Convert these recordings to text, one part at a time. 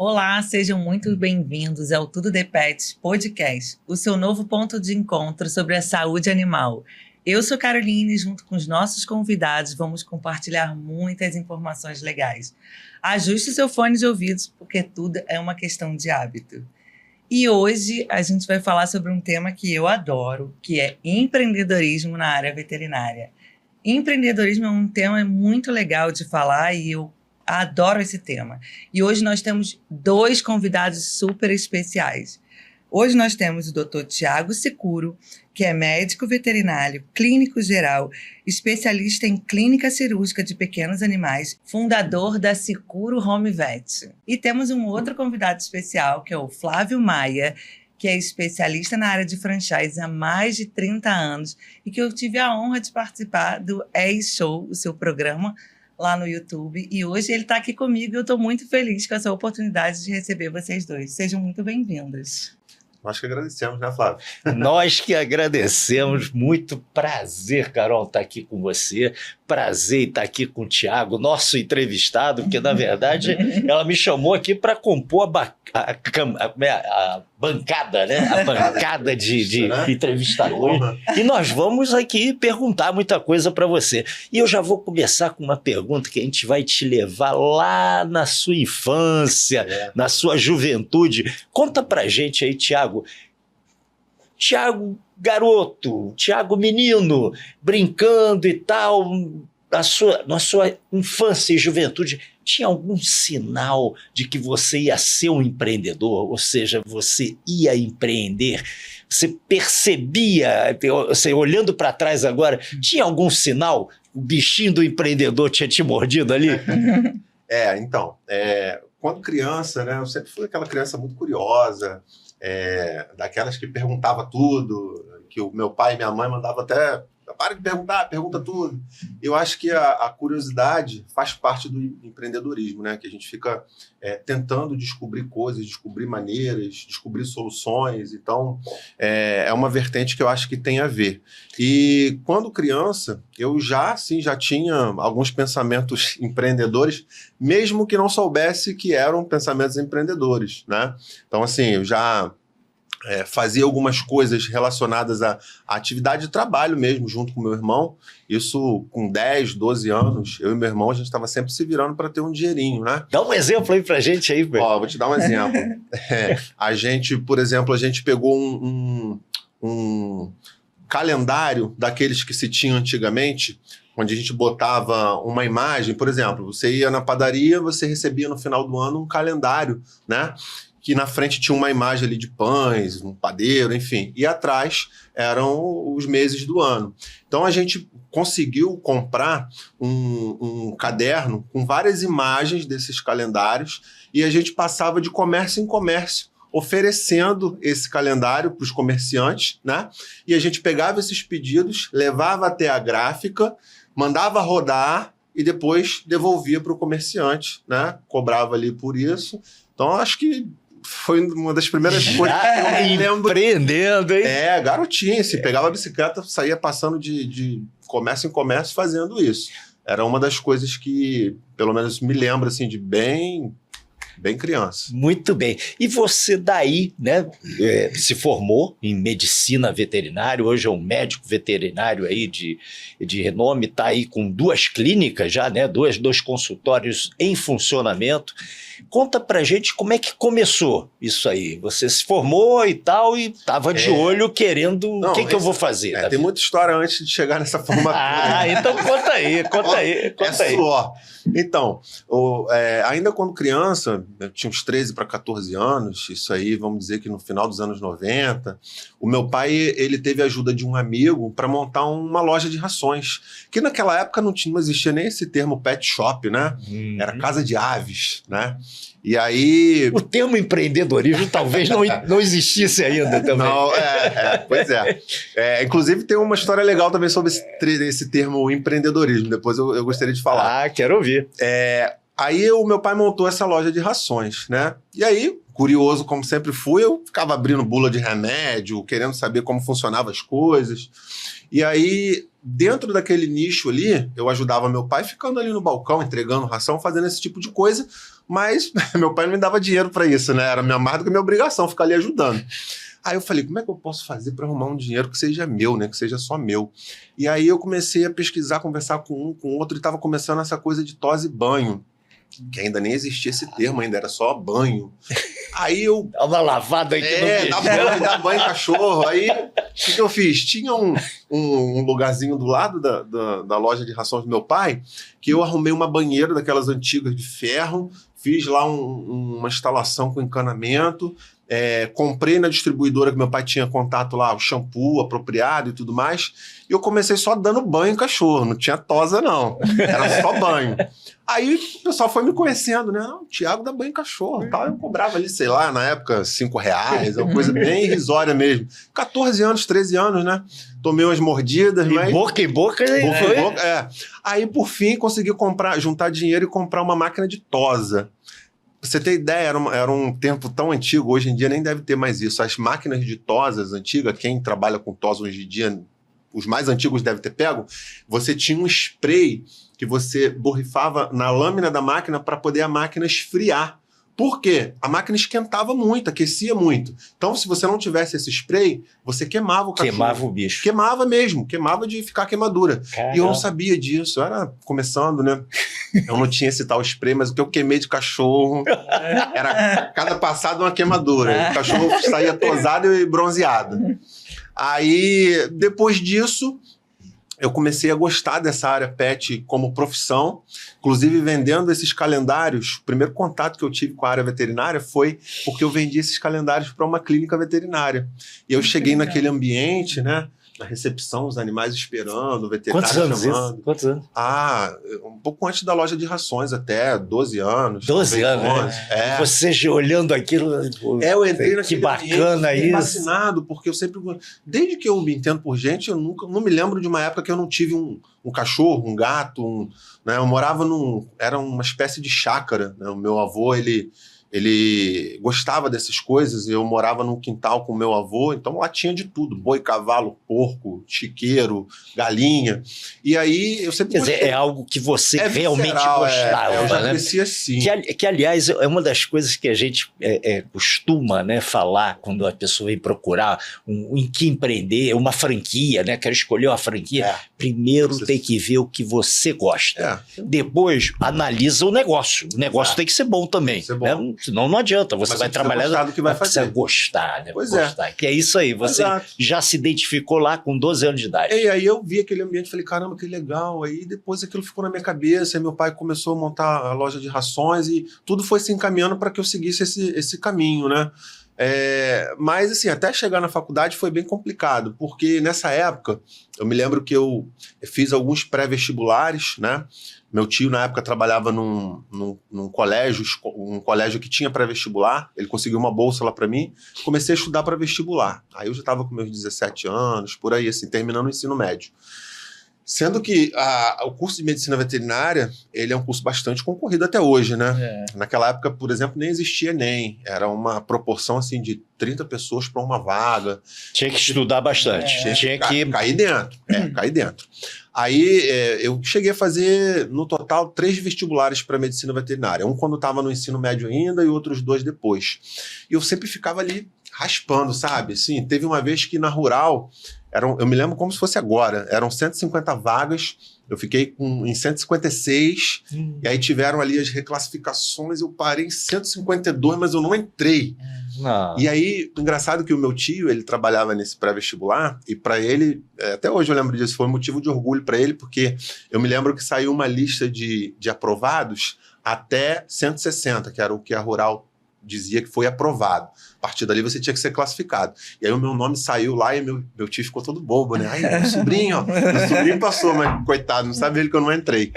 Olá, sejam muito bem-vindos ao Tudo de Pets Podcast, o seu novo ponto de encontro sobre a saúde animal. Eu sou Caroline e junto com os nossos convidados vamos compartilhar muitas informações legais. Ajuste seu fone de ouvidos, porque tudo é uma questão de hábito. E hoje a gente vai falar sobre um tema que eu adoro, que é empreendedorismo na área veterinária. Empreendedorismo é um tema muito legal de falar e eu adoro esse tema. E hoje nós temos dois convidados super especiais. Hoje nós temos o Dr. Tiago Sicuro, que é médico veterinário, clínico geral, especialista em clínica cirúrgica de pequenos animais, fundador da Sicuro Home Vet. E temos um outro convidado especial, que é o Flávio Maia, que é especialista na área de franchise há mais de 30 anos e que eu tive a honra de participar do E-Show, o seu programa, lá no YouTube. E hoje ele está aqui comigo e eu estou muito feliz com essa oportunidade de receber vocês dois. Sejam muito bem-vindos. Nós que agradecemos, né, Flávio? Nós que agradecemos. Muito prazer, Carol, estar aqui com você. Prazer estar aqui com o Tiago, nosso entrevistado, porque, na verdade, ela me chamou aqui para compor a bancada, né? A bancada de entrevistadores. E nós vamos aqui perguntar muita coisa para você. E eu já vou começar com uma pergunta que a gente vai te levar lá na sua infância, na sua juventude. Conta pra gente aí, Tiago. Tiago garoto, Tiago menino, brincando e tal, na sua infância e juventude, tinha algum sinal de que você ia ser um empreendedor? Ou seja, você ia empreender? Você percebia, você olhando para trás agora, tinha algum sinal? O bichinho do empreendedor tinha te mordido ali? Então, quando criança, né, eu sempre fui aquela criança muito curiosa, daquelas que perguntava tudo, que o meu pai e minha mãe mandavam até, para de perguntar, pergunta tudo. Eu acho que a curiosidade faz parte do empreendedorismo, né? Que a gente fica tentando descobrir coisas, descobrir maneiras, descobrir soluções. Então, é uma vertente que eu acho que tem a ver. E quando criança, eu já tinha alguns pensamentos empreendedores, mesmo que não soubesse que eram pensamentos empreendedores, né? Então, assim, eu já fazia algumas coisas relacionadas à atividade de trabalho mesmo, junto com meu irmão. Isso com 10, 12 anos, eu e meu irmão, a gente estava sempre se virando para ter um dinheirinho, né? Dá um exemplo aí pra gente aí, velho. Ó, vou te dar um exemplo. A gente, por exemplo, pegou um calendário daqueles que se tinha antigamente, onde a gente botava uma imagem, por exemplo, você ia na padaria, você recebia no final do ano um calendário, né? Que na frente tinha uma imagem ali de pães, um padeiro, enfim. E atrás eram os meses do ano. Então a gente conseguiu comprar um caderno com várias imagens desses calendários e a gente passava de comércio em comércio, oferecendo esse calendário para os comerciantes, né? E a gente pegava esses pedidos, levava até a gráfica, mandava rodar e depois devolvia para o comerciante, né? Cobrava ali por isso. Então acho que foi uma das primeiras coisas que eu me lembro. Empreendendo, hein? Garotinho, assim, pegava a bicicleta, saía passando de comércio em comércio fazendo isso. Era uma das coisas que, pelo menos, me lembro, assim, de bem criança. Muito bem. E você daí, né, se formou em medicina veterinária, hoje é um médico veterinário aí de renome, está aí com 2 clínicas já, né, dois consultórios em funcionamento. Conta pra gente como é que começou isso aí. Você se formou e tal e estava de olho querendo o que eu vou fazer. Tem muita história antes de chegar nessa formatura. Então conta aí. Suor. Então, ainda quando criança, eu tinha uns 13 para 14 anos, isso aí, vamos dizer que no final dos anos 90, o meu pai, ele teve a ajuda de um amigo para montar uma loja de rações, que naquela época não existia nem esse termo pet shop, né? Era casa de aves, né? E aí... O termo empreendedorismo talvez não existisse ainda também. Não, pois é. Inclusive tem uma história legal também sobre esse termo empreendedorismo, depois eu gostaria de falar. Ah, quero ouvir. Aí o meu pai montou essa loja de rações, né? E aí, curioso como sempre fui, eu ficava abrindo bula de remédio, querendo saber como funcionavam as coisas. E aí, dentro daquele nicho ali, eu ajudava meu pai ficando ali no balcão, entregando ração, fazendo esse tipo de coisa, mas meu pai não me dava dinheiro para isso, né? Era mais do que minha obrigação ficar ali ajudando. Aí eu falei, como é que eu posso fazer para arrumar um dinheiro que seja meu, né? Que seja só meu. E aí eu comecei a pesquisar, conversar com um, com outro, e estava começando essa coisa de tosse e banho, que ainda nem existia esse termo, ainda era só banho. Aí eu... Dá uma lavada aí que não dá banho em cachorro. Aí o que eu fiz? Tinha um lugarzinho do lado da loja de rações do meu pai, que eu arrumei uma banheira daquelas antigas de ferro, fiz lá uma instalação com encanamento, comprei na distribuidora que meu pai tinha contato lá, o shampoo apropriado e tudo mais, e eu comecei só dando banho em cachorro, não tinha tosa não, era só banho. Aí o pessoal foi me conhecendo, né? Não, o Thiago dá banho em cachorro e tal. Eu cobrava ali, sei lá, na época, R$5, uma coisa bem irrisória mesmo. 14 anos, 13 anos, né? Tomei umas mordidas, mas... Boca em boca, boca em boca, Aí, por fim, consegui juntar dinheiro e comprar uma máquina de tosa. Pra você ter ideia, era um tempo tão antigo, hoje em dia nem deve ter mais isso. As máquinas de tosas antigas, quem trabalha com tosa hoje em dia, os mais antigos devem ter pego, você tinha um spray que você borrifava na lâmina da máquina para poder a máquina esfriar. Por quê? A máquina esquentava muito, aquecia muito. Então, se você não tivesse esse spray, você queimava o cachorro. Queimava o bicho. Queimava mesmo, queimava de ficar queimadura. Caramba. E eu não sabia disso, eu era começando, né? Eu não tinha esse tal spray, mas o que eu queimei de cachorro era cada passada uma queimadura. O cachorro saía tosado e bronzeado. Aí, depois disso, eu comecei a gostar dessa área pet como profissão, inclusive vendendo esses calendários. O primeiro contato que eu tive com a área veterinária foi porque eu vendi esses calendários para uma clínica veterinária. E eu cheguei naquele ambiente, né? Na recepção, os animais esperando, o veterinário chamando. Quantos anos? Um pouco antes da loja de rações, até 12 anos. 12 anos, né? Você olhando aquilo... eu entrei naquele que bacana isso. Fascinado, porque eu sempre... Desde que eu me entendo por gente, eu não me lembro de uma época que eu não tive um cachorro, um gato, né? Eu morava era uma espécie de chácara, né? O meu avô, ele gostava dessas coisas, eu morava num quintal com o meu avô, então lá tinha de tudo, boi, cavalo, porco, chiqueiro, galinha, e aí eu sempre gostei. Quer dizer, é algo que você realmente gostava, eu já né? cresci assim. Que, aliás, é uma das coisas que a gente costuma, né, falar quando a pessoa vem procurar em que empreender, uma franquia, né, quer escolher uma franquia, primeiro tem que ver o que você gosta, depois analisa o negócio tem que ser bom também, né? Senão não adianta, você vai trabalhar, do que vai fazer. Precisa gostar, né? Pois gostar. Que é isso aí, você já se identificou lá com 12 anos de idade. E aí eu vi aquele ambiente, falei, caramba, que legal. Aí depois aquilo ficou na minha cabeça, aí meu pai começou a montar a loja de rações e tudo foi se encaminhando para que eu seguisse esse caminho, né? Mas assim, até chegar na faculdade foi bem complicado, porque nessa época eu me lembro que eu fiz alguns pré-vestibulares, né? Meu tio na época trabalhava num colégio, um colégio que tinha pré-vestibular, ele conseguiu uma bolsa lá para mim, comecei a estudar para vestibular. Aí eu já estava com meus 17 anos, por aí assim, terminando o ensino médio. Sendo que o curso de medicina veterinária, ele é um curso bastante concorrido até hoje, né? Naquela época, por exemplo, nem existia ENEM. Era uma proporção assim de 30 pessoas para uma vaga. Tinha que estudar bastante. Tinha que cair dentro. Cair dentro. Aí eu cheguei a fazer, no total, 3 vestibulares para medicina veterinária. Um quando estava no ensino médio ainda e outros 2 depois. E eu sempre ficava ali raspando, sabe? Assim, teve uma vez que na Rural... eu me lembro como se fosse agora, eram 150 vagas, eu fiquei em 156, e aí tiveram ali as reclassificações, eu parei em 152, mas eu não entrei. E aí, engraçado que o meu tio, ele trabalhava nesse pré-vestibular, e para ele, até hoje eu lembro disso, foi motivo de orgulho para ele, porque eu me lembro que saiu uma lista de aprovados até 160, que era o que a Rural dizia que foi aprovado. A partir dali você tinha que ser classificado. E aí o meu nome saiu lá e meu tio ficou todo bobo, né? Ai, meu sobrinho passou, mas coitado, não sabe ele que eu não entrei.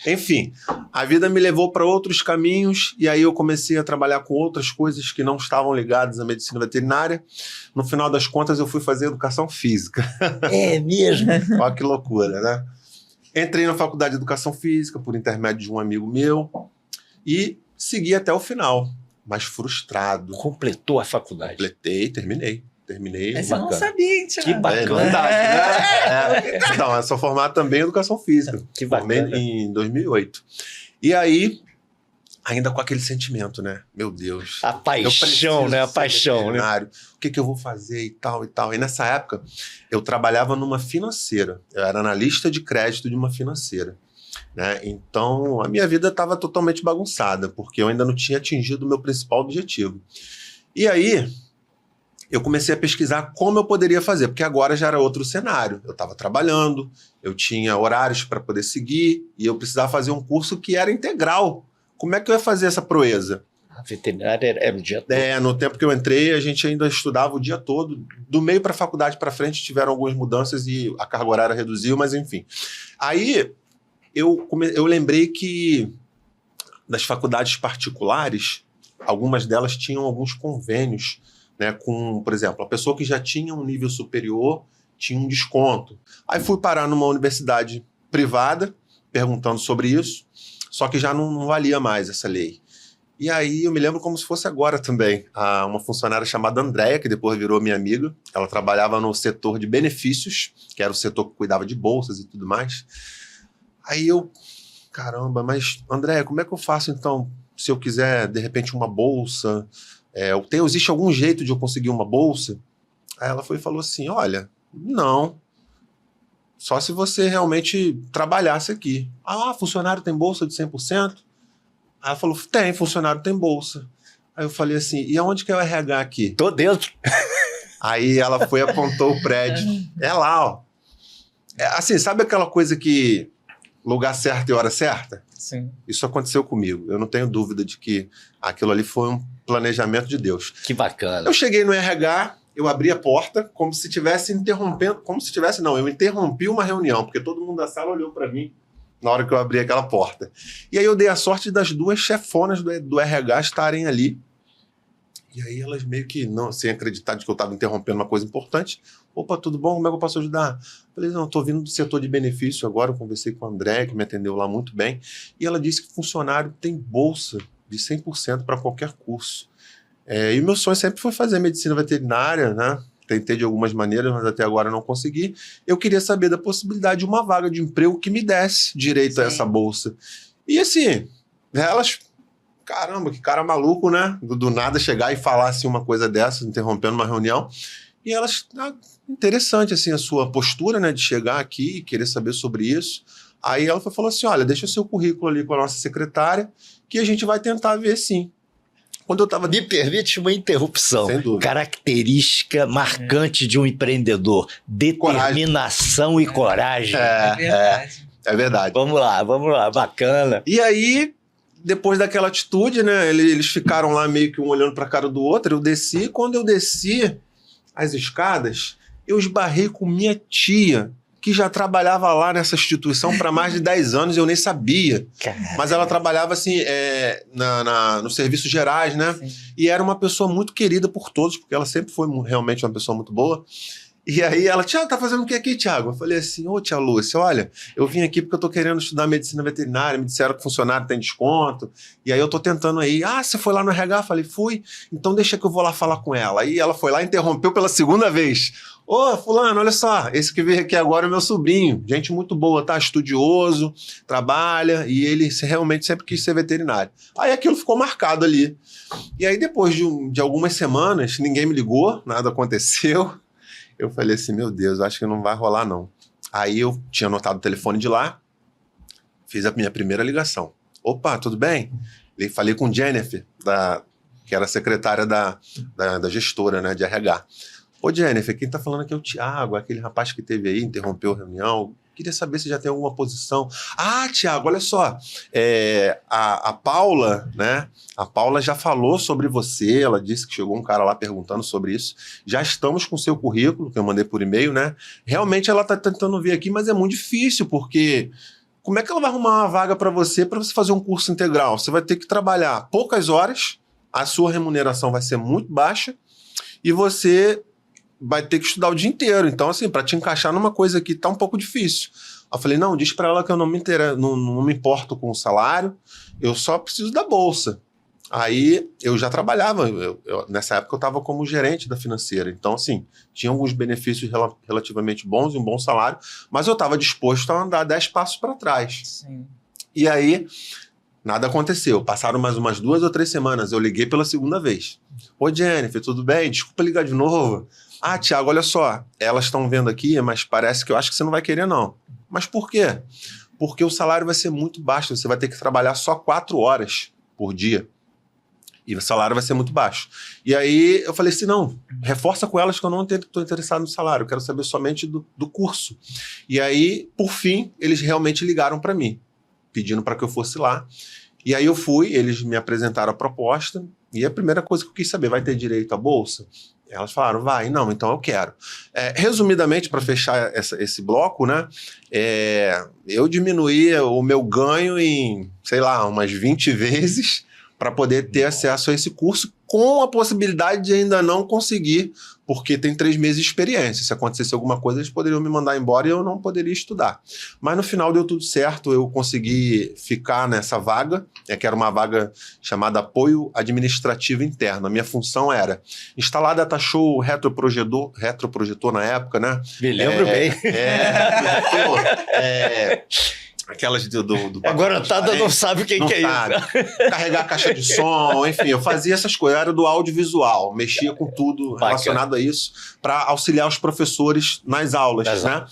Enfim, a vida me levou para outros caminhos e aí eu comecei a trabalhar com outras coisas que não estavam ligadas à medicina veterinária. No final das contas, eu fui fazer educação física. É mesmo? Olha que loucura, né? Entrei na faculdade de educação física por intermédio de um amigo meu e segui até o final, mas frustrado. Completou a faculdade? Completei, terminei. terminei. Essa eu não sabia, hein, Thiago? Que bacana. Novidade, né? Então, eu sou formado também em Educação Física. Que Formei bacana. em 2008. E aí, ainda com aquele sentimento, né? Meu Deus. A paixão, né? A paixão, né? O que eu vou fazer e tal e tal. E nessa época, eu trabalhava numa financeira. Eu era analista de crédito de uma financeira. Né? Então, a minha vida estava totalmente bagunçada, porque eu ainda não tinha atingido o meu principal objetivo. E aí, eu comecei a pesquisar como eu poderia fazer, porque agora já era outro cenário. Eu estava trabalhando, eu tinha horários para poder seguir, e eu precisava fazer um curso que era integral. Como é que eu ia fazer essa proeza? A veterinária era o dia todo. No tempo que eu entrei, a gente ainda estudava o dia todo. Do meio para a faculdade para frente, tiveram algumas mudanças e a carga horária reduziu, mas enfim. Aí, eu lembrei que das faculdades particulares, algumas delas tinham alguns convênios, né, com, por exemplo, a pessoa que já tinha um nível superior tinha um desconto. Aí fui parar numa universidade privada, perguntando sobre isso, só que já não valia mais essa lei. E aí eu me lembro como se fosse agora também. Uma funcionária chamada Andréia, que depois virou minha amiga, ela trabalhava no setor de benefícios, que era o setor que cuidava de bolsas e tudo mais. Aí eu, caramba, mas Andréia, como é que eu faço então, se eu quiser, de repente, uma bolsa? Existe algum jeito de eu conseguir uma bolsa? Aí ela foi e falou assim, olha, não, só se você realmente trabalhasse aqui. Funcionário tem bolsa de 100%? Aí ela falou, tem, funcionário tem bolsa. Aí eu falei assim, e aonde que é o RH aqui? Tô dentro. Aí ela foi e apontou o prédio. É lá, ó. Assim, sabe aquela coisa que lugar certo e hora certa? Sim. Isso aconteceu comigo. Eu não tenho dúvida de que aquilo ali foi um planejamento de Deus. Que bacana. Eu cheguei no RH, eu abri a porta como se estivesse interrompendo, eu interrompi uma reunião, porque todo mundo da sala olhou para mim na hora que eu abri aquela porta. E aí eu dei a sorte das duas chefonas do RH estarem ali. E aí elas meio que, não, sem acreditar de que eu estava interrompendo uma coisa importante. Opa, tudo bom? Como é que eu posso ajudar? Falei, não, estou vindo do setor de benefício agora, eu conversei com a André, que me atendeu lá muito bem, e ela disse que funcionário tem bolsa de 100% para qualquer curso. E o meu sonho sempre foi fazer medicina veterinária, né? Tentei de algumas maneiras, mas até agora não consegui. Eu queria saber da possibilidade de uma vaga de emprego que me desse direito a essa bolsa. E assim, elas... Caramba, que cara maluco, né? Do nada chegar e falar assim uma coisa dessa, interrompendo uma reunião. E elas, interessante assim a sua postura, né? De chegar aqui e querer saber sobre isso. Aí ela falou assim, olha, deixa o seu currículo ali com a nossa secretária, que a gente vai tentar ver sim. Quando eu tava... Me permite uma interrupção. Sem dúvida. Característica marcante de um empreendedor. Determinação e coragem. É verdade. É verdade. Vamos lá, bacana. E aí... Depois daquela atitude, né, eles ficaram lá meio que um olhando para a cara do outro, eu desci, quando eu desci as escadas, eu esbarrei com minha tia, que já trabalhava lá nessa instituição para mais de 10 anos, eu nem sabia. Caramba. Mas ela trabalhava assim, nos serviços gerais, né? Sim. E era uma pessoa muito querida por todos, porque ela sempre foi realmente uma pessoa muito boa. E aí ela, Thiago, tá fazendo o que aqui, Thiago? Eu falei assim, tia Lúcia, olha, eu vim aqui porque eu tô querendo estudar medicina veterinária, me disseram que funcionário tem desconto, e aí eu tô tentando aí, você foi lá no RH? Eu falei, fui, então deixa que eu vou lá falar com ela. Aí ela foi lá e interrompeu pela segunda vez. Fulano, olha só, esse que veio aqui agora é meu sobrinho, gente muito boa, tá? Estudioso, trabalha, e ele realmente sempre quis ser veterinário. Aí aquilo ficou marcado ali. E aí depois de algumas semanas, ninguém me ligou, nada aconteceu. Eu falei assim, meu Deus, acho que não vai rolar não. Aí eu tinha anotado o telefone de lá, fiz a minha primeira ligação. Opa, tudo bem? Falei com Jennifer, que era a secretária da gestora, né, de RH. Ô Jennifer, quem tá falando aqui é o Thiago, aquele rapaz que teve aí, interrompeu a reunião. Queria saber se já tem alguma posição. Thiago, olha só, a Paula, né? A Paula já falou sobre você, ela disse que chegou um cara lá perguntando sobre isso. Já estamos com o seu currículo, que eu mandei por e-mail, né? Realmente ela tá tentando vir aqui, mas é muito difícil, porque como é que ela vai arrumar uma vaga para você fazer um curso integral? Você vai ter que trabalhar poucas horas, a sua remuneração vai ser muito baixa e você vai ter que estudar o dia inteiro. Então, assim, para te encaixar numa coisa aqui tá um pouco difícil. Eu falei, não, diz para ela que eu não me importo com o salário, eu só preciso da bolsa. Aí eu já trabalhava, nessa época eu estava como gerente da financeira, então assim, tinha alguns benefícios relativamente bons e um bom salário, mas eu estava disposto a andar 10 passos para trás. Sim. E aí, nada aconteceu. Passaram mais umas 2 ou 3 semanas, eu liguei pela segunda vez. Oi, Jennifer, tudo bem? Desculpa ligar de novo. Ah, Thiago, olha só, elas estão vendo aqui, mas parece que eu acho que você não vai querer não. Mas por quê? Porque o salário vai ser muito baixo, você vai ter que trabalhar só 4 horas por dia. E o salário vai ser muito baixo. E aí eu falei assim, não, reforça com elas que eu não estou interessado no salário, eu quero saber somente do curso. E aí, por fim, eles realmente ligaram para mim, pedindo para que eu fosse lá. E aí eu fui, eles me apresentaram a proposta, e a primeira coisa que eu quis saber, vai ter direito à bolsa? Elas falaram, vai, não, então eu quero. Resumidamente, para fechar esse bloco, né, eu diminuí o meu ganho em, sei lá, umas 20 vezes para poder ter acesso a esse curso, com a possibilidade de ainda não conseguir, porque tem 3 meses de experiência. Se acontecesse alguma coisa, eles poderiam me mandar embora e eu não poderia estudar. Mas no final deu tudo certo, eu consegui ficar nessa vaga, que era uma vaga chamada Apoio Administrativo Interno. A minha função era instalar DataShow, retroprojetor na época, né? Me lembro bem. Aquelas do agora Tada não sabe o que é isso. Carregar a caixa de som, enfim, eu fazia essas coisas, eu era do audiovisual, mexia com tudo relacionado a isso, para auxiliar os professores nas aulas, né?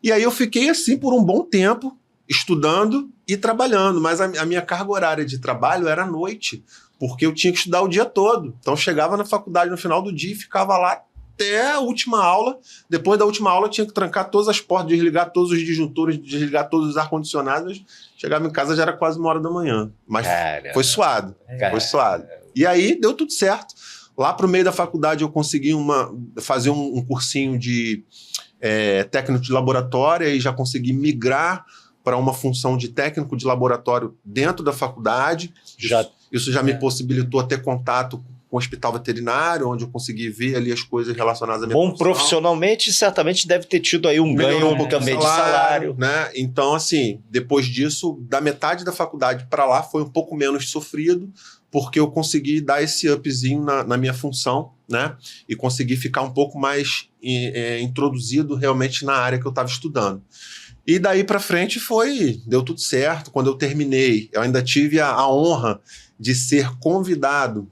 E aí eu fiquei assim por um bom tempo, estudando e trabalhando, mas a minha carga horária de trabalho era à noite, porque eu tinha que estudar o dia todo. Então eu chegava na faculdade no final do dia e ficava lá até a última aula. Depois da última aula, eu tinha que trancar todas as portas, desligar todos os disjuntores, desligar todos os ar-condicionados. Chegava em casa, já era quase 1h da manhã. Mas foi suado. Foi suado. E aí, deu tudo certo. Lá pro meio da faculdade, eu consegui fazer um cursinho de técnico de laboratório e já consegui migrar para uma função de técnico de laboratório dentro da faculdade. Isso já me possibilitou ter contato com o hospital veterinário, onde eu consegui ver ali as coisas relacionadas à minha profissão. Profissionalmente, certamente deve ter tido aí um ganho também de salário. Né? Então, assim, depois disso, da metade da faculdade para lá, foi um pouco menos sofrido, porque eu consegui dar esse upzinho na minha função, né? E consegui ficar um pouco mais introduzido realmente na área que eu estava estudando. E daí para frente deu tudo certo. Quando eu terminei, eu ainda tive a honra de ser convidado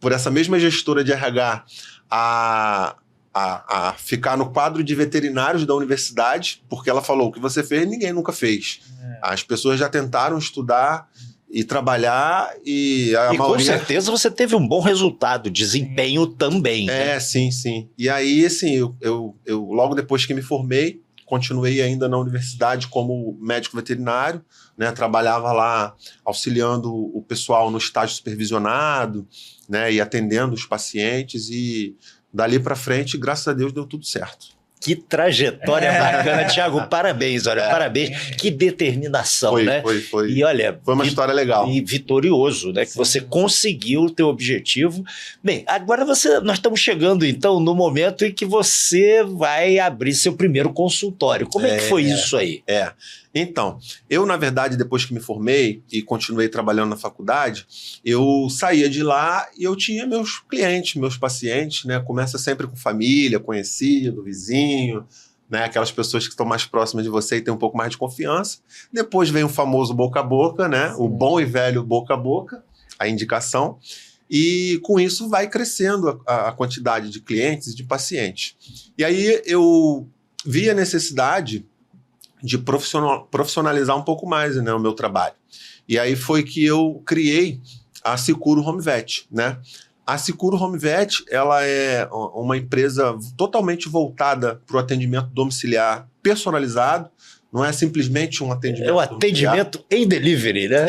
por essa mesma gestora de RH a ficar no quadro de veterinários da universidade, porque ela falou, o que você fez, ninguém nunca fez. As pessoas já tentaram estudar e trabalhar e a maioria... com certeza você teve um bom resultado, desempenho também. Né? Sim. E aí, assim, eu logo depois que me formei, continuei ainda na universidade como médico veterinário, né? Trabalhava lá auxiliando o pessoal no estágio supervisionado, né? E atendendo os pacientes, e dali para frente, graças a Deus, deu tudo certo. Que trajetória bacana, Thiago, parabéns, parabéns, que determinação, né? Foi. E olha, foi uma história legal. E vitorioso, né? Que você conseguiu o teu objetivo. Bem, agora nós estamos chegando, então, no momento em que você vai abrir seu primeiro consultório. Como é que foi isso aí? Então, eu, na verdade, depois que me formei e continuei trabalhando na faculdade, eu saía de lá e eu tinha meus clientes, meus pacientes, né? Começa sempre com família, conhecido, vizinho, né? Aquelas pessoas que estão mais próximas de você e têm um pouco mais de confiança. Depois vem o famoso boca a boca, né? Sim. O bom e velho boca a boca, a indicação. E com isso vai crescendo a quantidade de clientes e de pacientes. E aí eu vi a necessidade de profissionalizar um pouco mais, né, o meu trabalho. E aí foi que eu criei a Sicuro Home Vet, né? A Sicuro Home Vet, ela é uma empresa totalmente voltada para o atendimento domiciliar personalizado. Não é simplesmente um atendimento. É um atendimento em delivery, né?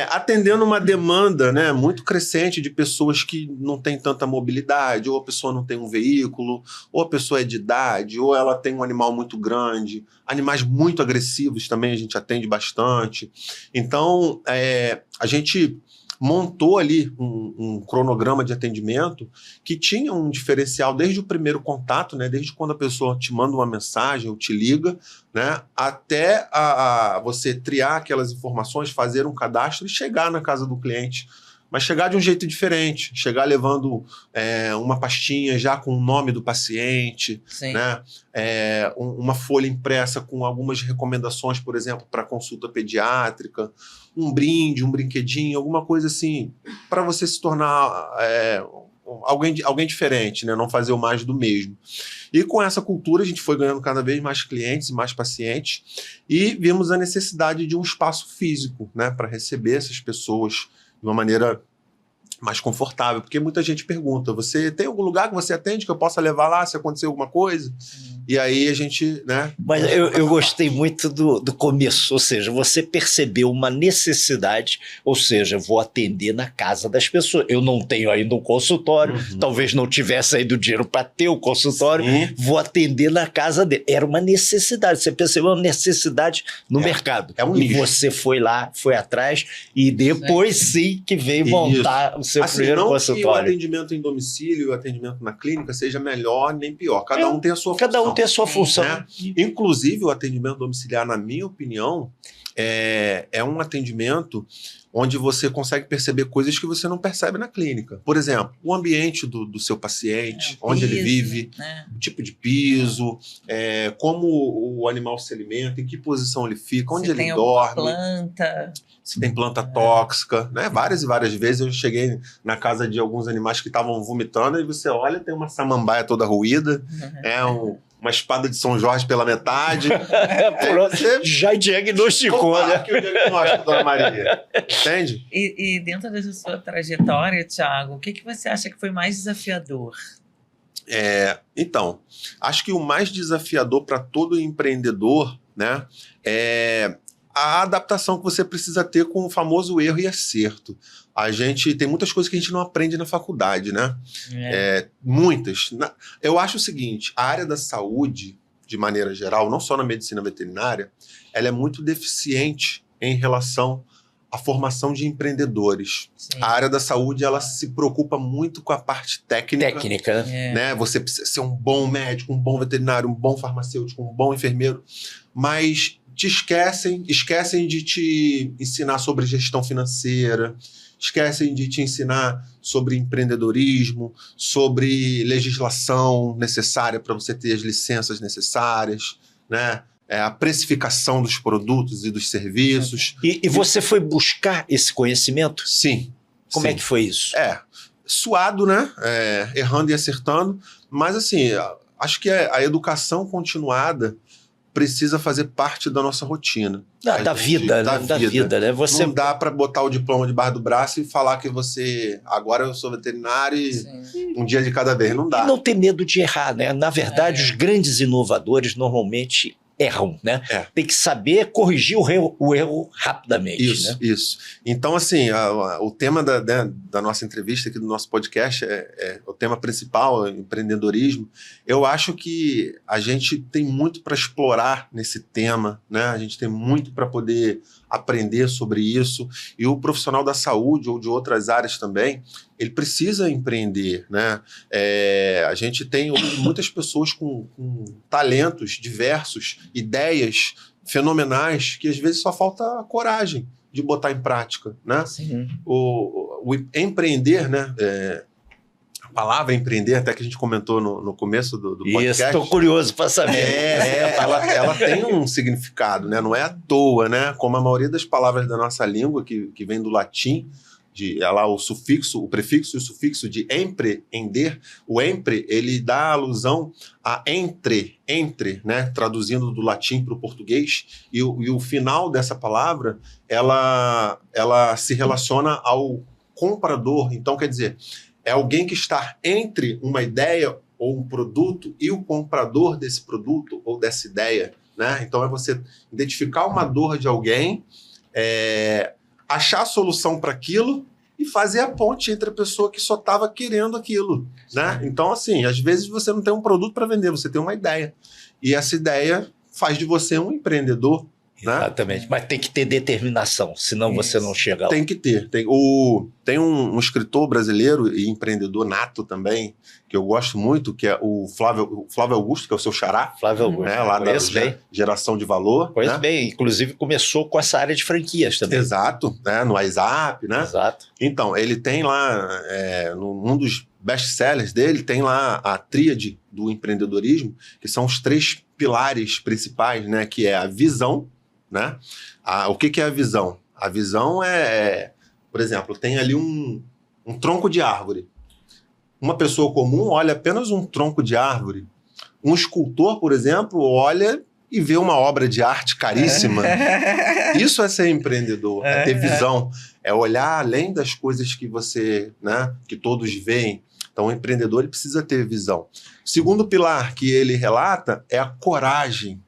Atendendo uma demanda, né, muito crescente de pessoas que não têm tanta mobilidade, ou a pessoa não tem um veículo, ou a pessoa é de idade, ou ela tem um animal muito grande. Animais muito agressivos também a gente atende bastante. Então, a gente montou ali um cronograma de atendimento que tinha um diferencial desde o primeiro contato, né, desde quando a pessoa te manda uma mensagem ou te liga, né, até você triar aquelas informações, fazer um cadastro e chegar na casa do cliente. Mas chegar de um jeito diferente, chegar levando uma pastinha já com o nome do paciente, né? Uma folha impressa com algumas recomendações, por exemplo, para consulta pediátrica, um brinde, um brinquedinho, alguma coisa assim, para você se tornar alguém diferente, né? Não fazer o mais do mesmo. E com essa cultura a gente foi ganhando cada vez mais clientes e mais pacientes e vimos a necessidade de um espaço físico, né? Para receber essas pessoas de uma maneira mais confortável, porque muita gente pergunta, você tem algum lugar que você atende que eu possa levar lá se acontecer alguma coisa? E aí a gente, né? Mas eu gostei muito do começo, ou seja, você percebeu uma necessidade, ou seja, vou atender na casa das pessoas. Eu não tenho ainda um consultório, talvez não tivesse ainda o dinheiro para ter o consultório, vou atender na casa dele. Era uma necessidade, você percebeu uma necessidade no mercado. É um e nicho. Você foi lá, foi atrás, e depois sim que veio montar o seu primeiro consultório. Não que o atendimento em domicílio e o atendimento na clínica seja melhor nem pior. Cada um tem a sua função. Cada um tem a sua função. Né? Inclusive, o atendimento domiciliar, na minha opinião, é um atendimento onde você consegue perceber coisas que você não percebe na clínica. Por exemplo, o ambiente do seu paciente, onde ele vive, o tipo de piso, como o animal se alimenta, em que posição ele fica, onde ele dorme. Planta. Se tem planta tóxica, né? Várias e várias vezes eu cheguei na casa de alguns animais que estavam vomitando e você olha, tem uma samambaia toda ruída, uma espada de São Jorge pela metade. Você já diagnosticou, né? Aqui o diagnóstico, dona Maria. Entende? E dentro da sua trajetória, Thiago, o que você acha que foi mais desafiador? Então, acho que o mais desafiador para todo empreendedor, né, é a adaptação que você precisa ter com o famoso erro e acerto. A gente tem muitas coisas que a gente não aprende na faculdade, né? Muitas. Eu acho o seguinte, a área da saúde, de maneira geral, não só na medicina veterinária, ela é muito deficiente em relação à formação de empreendedores. Sim. A área da saúde, ela se preocupa muito com a parte técnica. Né? Você precisa ser um bom médico, um bom veterinário, um bom farmacêutico, um bom enfermeiro, mas esquecem de te ensinar sobre gestão financeira, esquecem de te ensinar sobre empreendedorismo, sobre legislação necessária para você ter as licenças necessárias, né? A precificação dos produtos e dos serviços. E você foi buscar esse conhecimento? Sim. Como é que foi isso? Suado, né? Errando e acertando, mas assim, acho que a educação continuada precisa fazer parte da nossa rotina. Da vida, né? Você... Não dá para botar o diploma debaixo do braço e falar que agora eu sou veterinário e um dia de cada vez. Não dá. E não ter medo de errar, né? Na verdade, os grandes inovadores normalmente erram, né? Tem que saber corrigir o erro rapidamente. Isso. Então, assim, o tema da nossa entrevista aqui, do nosso podcast, o tema principal, empreendedorismo. Eu acho que a gente tem muito para explorar nesse tema, né? A gente tem muito para poder aprender sobre isso, e o profissional da saúde ou de outras áreas também, ele precisa empreender, né? A gente tem muitas pessoas com talentos diversos, ideias fenomenais, que às vezes só falta a coragem de botar em prática, né? Sim. O empreender, né? A palavra empreender, até que a gente comentou no começo do podcast. Isso, estou curioso para saber. Ela tem um significado, né? Não é à toa, né? Como a maioria das palavras da nossa língua, que vem do latim, o prefixo e o sufixo de empreender. O empre, ele dá alusão a entre, né? Traduzindo do latim para o português. E o final dessa palavra, ela se relaciona ao comprador. Então, quer dizer, é alguém que está entre uma ideia ou um produto e o comprador desse produto ou dessa ideia, né? Então é você identificar uma dor de alguém, achar a solução para aquilo e fazer a ponte entre a pessoa que só estava querendo aquilo, né? Então, assim, às vezes você não tem um produto para vender, você tem uma ideia. E essa ideia faz de você um empreendedor. né? Exatamente, mas tem que ter determinação, senão você não chega lá. Tem que ter. Tem um escritor brasileiro e empreendedor nato também, que eu gosto muito, que é o Flávio Augusto, que é o seu xará. Flávio Augusto, né? Lá da bem. Geração de Valor. Conheço né? bem, inclusive começou com essa área de franquias também. Exato, né? No WhatsApp, né? Exato. Então, ele tem lá, num dos best-sellers dele, tem lá a tríade do empreendedorismo, que são os 3 pilares principais, né? Que é a visão, né? O que é a visão? A visão por exemplo, tem ali um tronco de árvore. Uma pessoa comum olha apenas um tronco de árvore. Um escultor, por exemplo, olha e vê uma obra de arte caríssima. Isso é ser empreendedor, é ter visão, é olhar além das coisas que você, né, que todos veem. Então, o empreendedor ele precisa ter visão. O segundo pilar que ele relata é a coragem.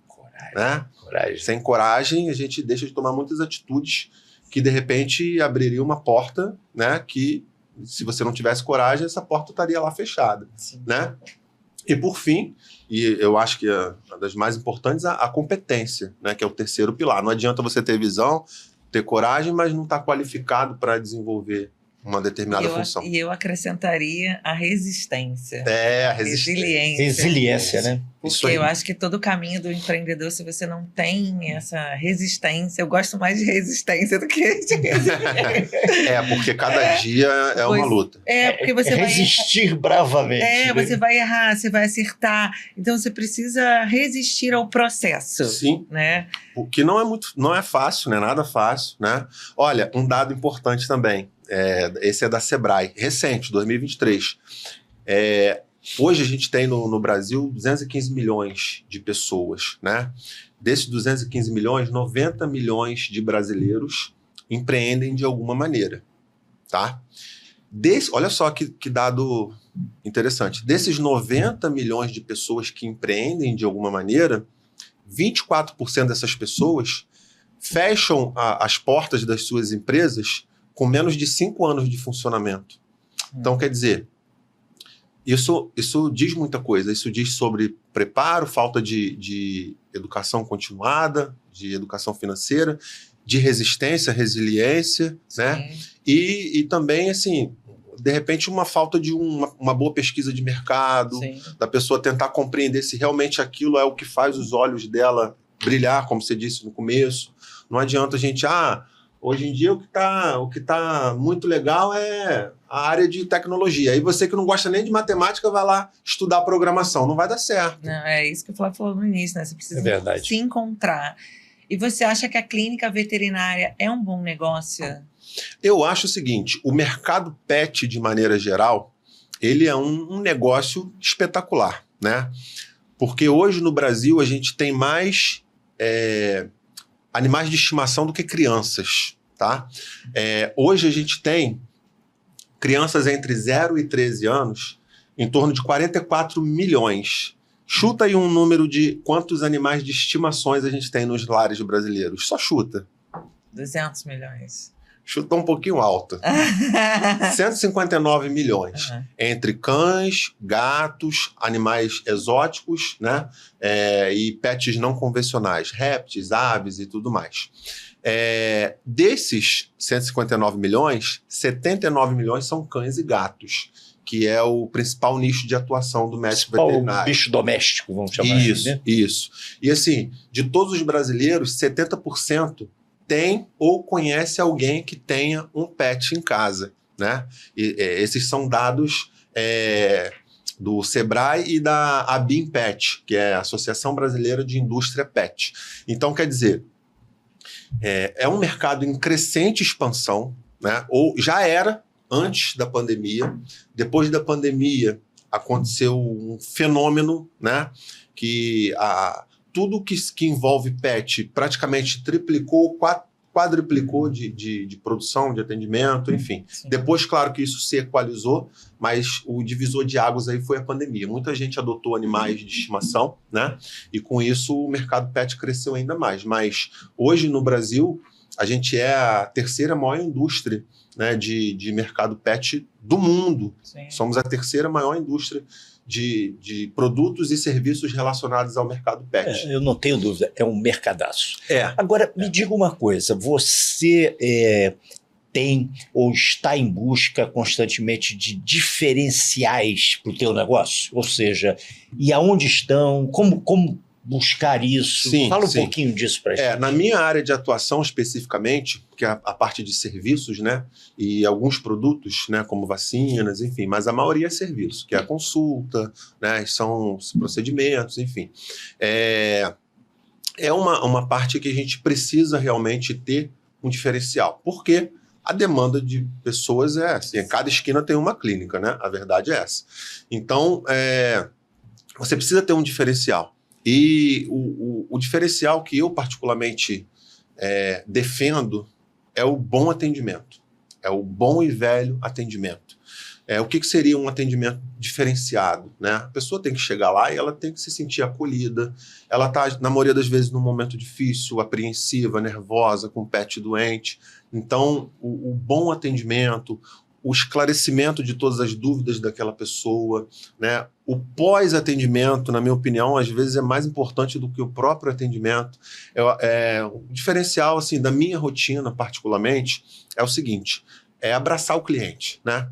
Né? Coragem. Sem coragem, a gente deixa de tomar muitas atitudes que, de repente, abriria uma porta, né, que, se você não tivesse coragem, essa porta estaria lá fechada. Né? E, por fim, e eu acho que uma das mais importantes, a competência, né, que é o terceiro pilar. Não adianta você ter visão, ter coragem, mas não estar qualificado para desenvolver uma determinada função. E eu acrescentaria a resistência. A resiliência. Resiliência, né? Porque eu acho que todo o caminho do empreendedor, se você não tem essa resistência, eu gosto mais de resistência do que de resiliência. Porque cada dia é uma luta. Porque você vai resistir bravamente. Né? Você vai errar, você vai acertar. Então você precisa resistir ao processo. Sim. Né? O que não é fácil, não é nada fácil, né? Olha, um dado importante também. Esse é da Sebrae, recente, 2023. Hoje a gente tem no Brasil 215 milhões de pessoas, né? Desses 215 milhões, 90 milhões de brasileiros empreendem de alguma maneira, tá? Olha só que dado interessante. Desses 90 milhões de pessoas que empreendem de alguma maneira, 24% dessas pessoas fecham as portas das suas empresas com menos de 5 anos de funcionamento. Então, quer dizer, isso diz muita coisa. Isso diz sobre preparo, falta de educação continuada, de educação financeira, de resistência, resiliência, né? E também, assim, de repente, uma falta de uma boa pesquisa de mercado, da pessoa tentar compreender se realmente aquilo é o que faz os olhos dela brilhar, como você disse no começo. Não adianta a gente... Hoje em dia, o que tá muito legal é a área de tecnologia. Aí você que não gosta nem de matemática vai lá estudar programação. Não vai dar certo. Não, é isso que o Flávio falou no início, né? Você precisa se encontrar. E você acha que a clínica veterinária é um bom negócio? Eu acho o seguinte, o mercado pet, de maneira geral, ele é um negócio espetacular, né? Porque hoje no Brasil a gente tem mais... animais de estimação do que crianças, tá? Hoje a gente tem crianças entre 0 e 13 anos, em torno de 44 milhões. Chuta aí um número de quantos animais de estimações a gente tem nos lares brasileiros. Só chuta. 200 milhões. Chutou um pouquinho alto. 159 milhões. Entre cães, gatos, animais exóticos, né? E pets não convencionais, répteis, aves e tudo mais. Desses 159 milhões, 79 milhões são cães e gatos, que é o principal nicho de atuação do médico veterinário. Bicho doméstico, vamos chamar isso, assim, né? Isso. E assim, de todos os brasileiros, 70% tem ou conhece alguém que tenha um pet em casa, né? Esses são dados do Sebrae e da ABIMPET, que é a Associação Brasileira de Indústria Pet. Então, quer dizer, é um mercado em crescente expansão, né? Ou já era antes da pandemia. Depois da pandemia, aconteceu um fenômeno, né? Que tudo que envolve pet praticamente triplicou, quadruplicou de produção, de atendimento, enfim. Sim. Depois, claro que isso se equalizou, mas o divisor de águas aí foi a pandemia. Muita gente adotou animais de estimação, né? E com isso o mercado pet cresceu ainda mais. Mas hoje no Brasil, a gente é a terceira maior indústria, né, de mercado pet do mundo. Sim. Somos a terceira maior indústria de produtos e serviços relacionados ao mercado pet. Eu não tenho dúvida, é um mercadaço. É. Agora, me diga uma coisa, você tem ou está em busca constantemente de diferenciais para o teu negócio? Ou seja, e aonde estão, como buscar isso? Sim, Fala um sim. pouquinho disso para a gente. Na minha área de atuação especificamente, que é a parte de serviços, né, e alguns produtos, né, como vacinas, enfim, mas a maioria é serviço, que é a consulta, né, são os procedimentos, enfim. É uma parte que a gente precisa realmente ter um diferencial. Por quê? A demanda de pessoas é assim, em cada esquina tem uma clínica, né? A verdade é essa. Então, você precisa ter um diferencial. E o diferencial que eu particularmente defendo é o bom atendimento. É o bom e velho atendimento. O que seria um atendimento diferenciado, né? A pessoa tem que chegar lá e ela tem que se sentir acolhida. Ela está, na maioria das vezes, num momento difícil, apreensiva, nervosa, com o pet doente. Então, o bom atendimento, o esclarecimento de todas as dúvidas daquela pessoa, né? O pós-atendimento, na minha opinião, às vezes é mais importante do que o próprio atendimento. O diferencial, assim, da minha rotina, particularmente, é o seguinte: é abraçar o cliente, né?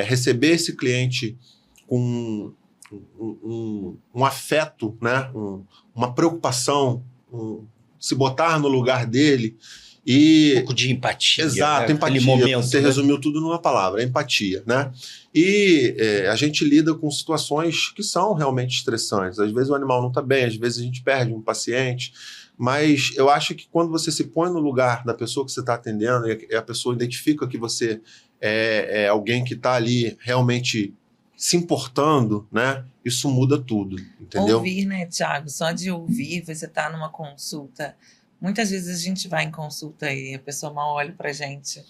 Receber esse cliente com um afeto, né? Uma preocupação, se botar no lugar dele. E, um pouco de empatia. Exato, né? empatia. Momento, você resumiu tudo numa palavra, empatia, né? E a gente lida com situações que são realmente estressantes. Às vezes o animal não está bem, às vezes a gente perde um paciente, mas eu acho que quando você se põe no lugar da pessoa que você está atendendo e a pessoa identifica que você é alguém que está ali realmente se importando, né? Isso muda tudo, entendeu? Ouvir, né, Thiago? Só de ouvir, você está numa consulta. Muitas vezes a gente vai em consulta e a pessoa mal olha pra gente.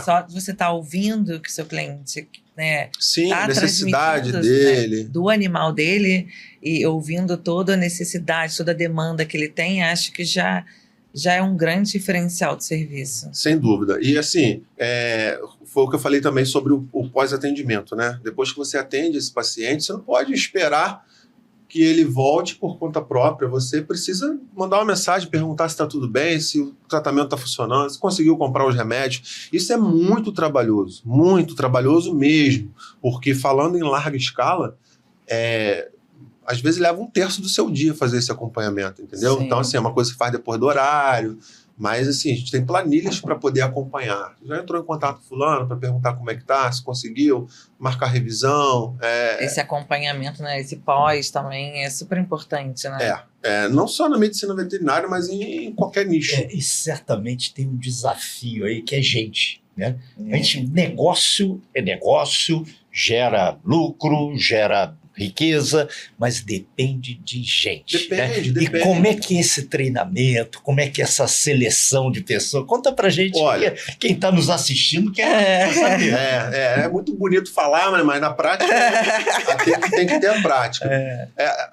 Só de você estar ouvindo que o seu cliente, né, sim, tá a necessidade transmitindo, dele, né, do animal dele, e ouvindo toda a necessidade, toda a demanda que ele tem, acho que já é um grande diferencial de serviço. Sem dúvida. E assim, foi o que eu falei também sobre o pós-atendimento, né? Depois que você atende esse paciente, você não pode esperar que ele volte por conta própria. Você precisa mandar uma mensagem, perguntar se está tudo bem, se o tratamento está funcionando, se conseguiu comprar os remédios. Isso é muito trabalhoso mesmo, porque falando em larga escala, às vezes leva 1/3 do seu dia fazer esse acompanhamento, entendeu? Sim. Então, assim, é uma coisa que faz depois do horário, mas, assim, a gente tem planilhas para poder acompanhar. Já entrou em contato com fulano para perguntar como é que tá, se conseguiu, marcar revisão. Esse acompanhamento, né, esse pós também é super importante, né? Não só na medicina veterinária, mas em qualquer nicho. E certamente tem um desafio aí que é gente, né? A gente, negócio é negócio, gera lucro, gera riqueza, mas depende de gente. Depende. E como é que é esse treinamento, como é que é essa seleção de pessoas? Conta pra gente. Olha, quem está nos assistindo quer saber. É muito bonito falar, mas na prática tem que ter a prática.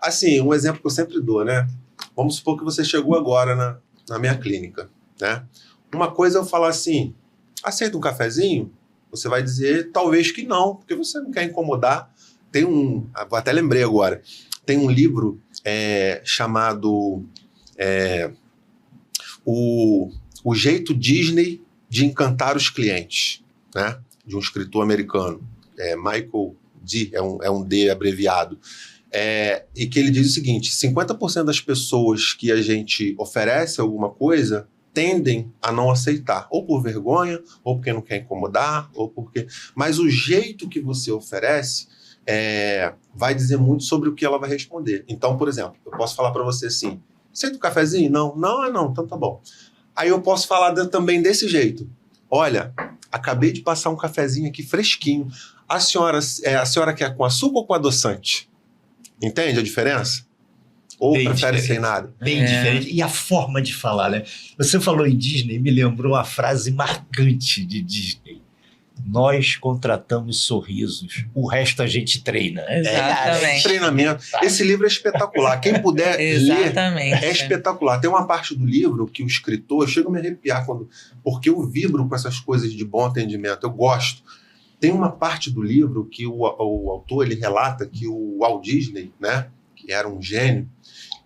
Assim, um exemplo que eu sempre dou, né? Vamos supor que você chegou agora na minha clínica, né? Uma coisa é eu falar assim: aceita um cafezinho? Você vai dizer talvez que não, porque você não quer incomodar. Até lembrei agora, tem um livro chamado O Jeito Disney de Encantar os Clientes, né? De um escritor americano, Michael D, é um D abreviado, e que ele diz o seguinte: 50% das pessoas que a gente oferece alguma coisa tendem a não aceitar, ou por vergonha, ou porque não quer incomodar, mas o jeito que você oferece vai dizer muito sobre o que ela vai responder. Então, por exemplo, eu posso falar para você assim: aceita um cafezinho? Não, então tá bom. Aí eu posso falar também desse jeito: olha, acabei de passar um cafezinho aqui fresquinho. A senhora quer com açúcar ou com adoçante? Entende a diferença? Ou bem prefere diferente. sem nada? Bem diferente. E a forma de falar, né? Você falou em Disney, me lembrou uma frase marcante de Disney: nós contratamos sorrisos, o resto a gente treina. Exatamente. Treinamento. Esse livro é espetacular. Quem puder ler, é espetacular. Tem uma parte do livro que o escritor, eu chego a me arrepiar porque eu vibro com essas coisas de bom atendimento, eu gosto. Tem uma parte do livro que o autor ele relata que o Walt Disney, né, que era um gênio,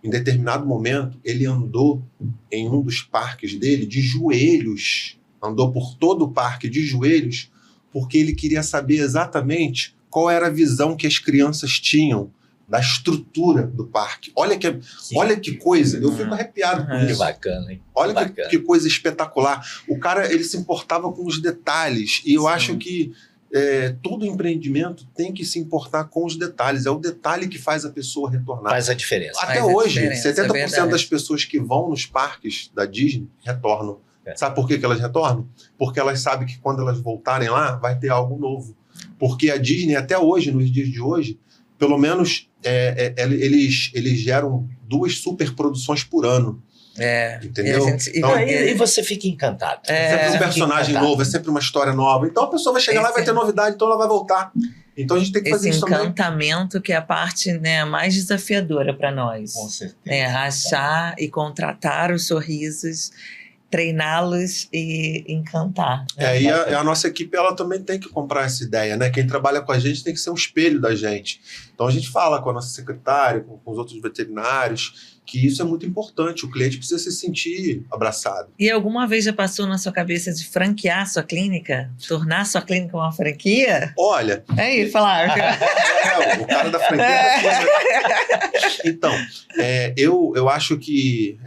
em determinado momento ele andou em um dos parques dele de joelhos, andou por todo o parque de joelhos, porque ele queria saber exatamente qual era a visão que as crianças tinham da estrutura do parque. Olha que coisa, eu fico arrepiado com Que isso. bacana, hein? Olha Bacana. que coisa espetacular. O cara, ele se importava com os detalhes, e eu acho que todo empreendimento tem que se importar com os detalhes. É o detalhe que faz a pessoa retornar. Faz a diferença. Até Faz a hoje, diferença, 70% é das pessoas que vão nos parques da Disney retornam. Sabe por que elas retornam? Porque elas sabem que quando elas voltarem lá, vai ter algo novo. Porque a Disney, até hoje, nos dias de hoje, pelo menos eles geram 2 superproduções por ano. Entendeu? E você fica encantado. É sempre um personagem novo, é sempre uma história nova. Então a pessoa vai chegar lá e vai ter novidade, então ela vai voltar. Então a gente tem que fazer esse isso também. encantamento que é a parte, né, mais desafiadora para nós. Com certeza. Achar e contratar os sorrisos, treiná-los e encantar. E a nossa equipe ela também tem que comprar essa ideia, né? Quem trabalha com a gente tem que ser um espelho da gente. Então a gente fala com a nossa secretária, com os outros veterinários, que isso é muito importante. O cliente precisa se sentir abraçado. E alguma vez já passou na sua cabeça de franquear sua clínica? Tornar sua clínica uma franquia? Olha... Aí, falar. O cara da franquia... Então, eu acho que,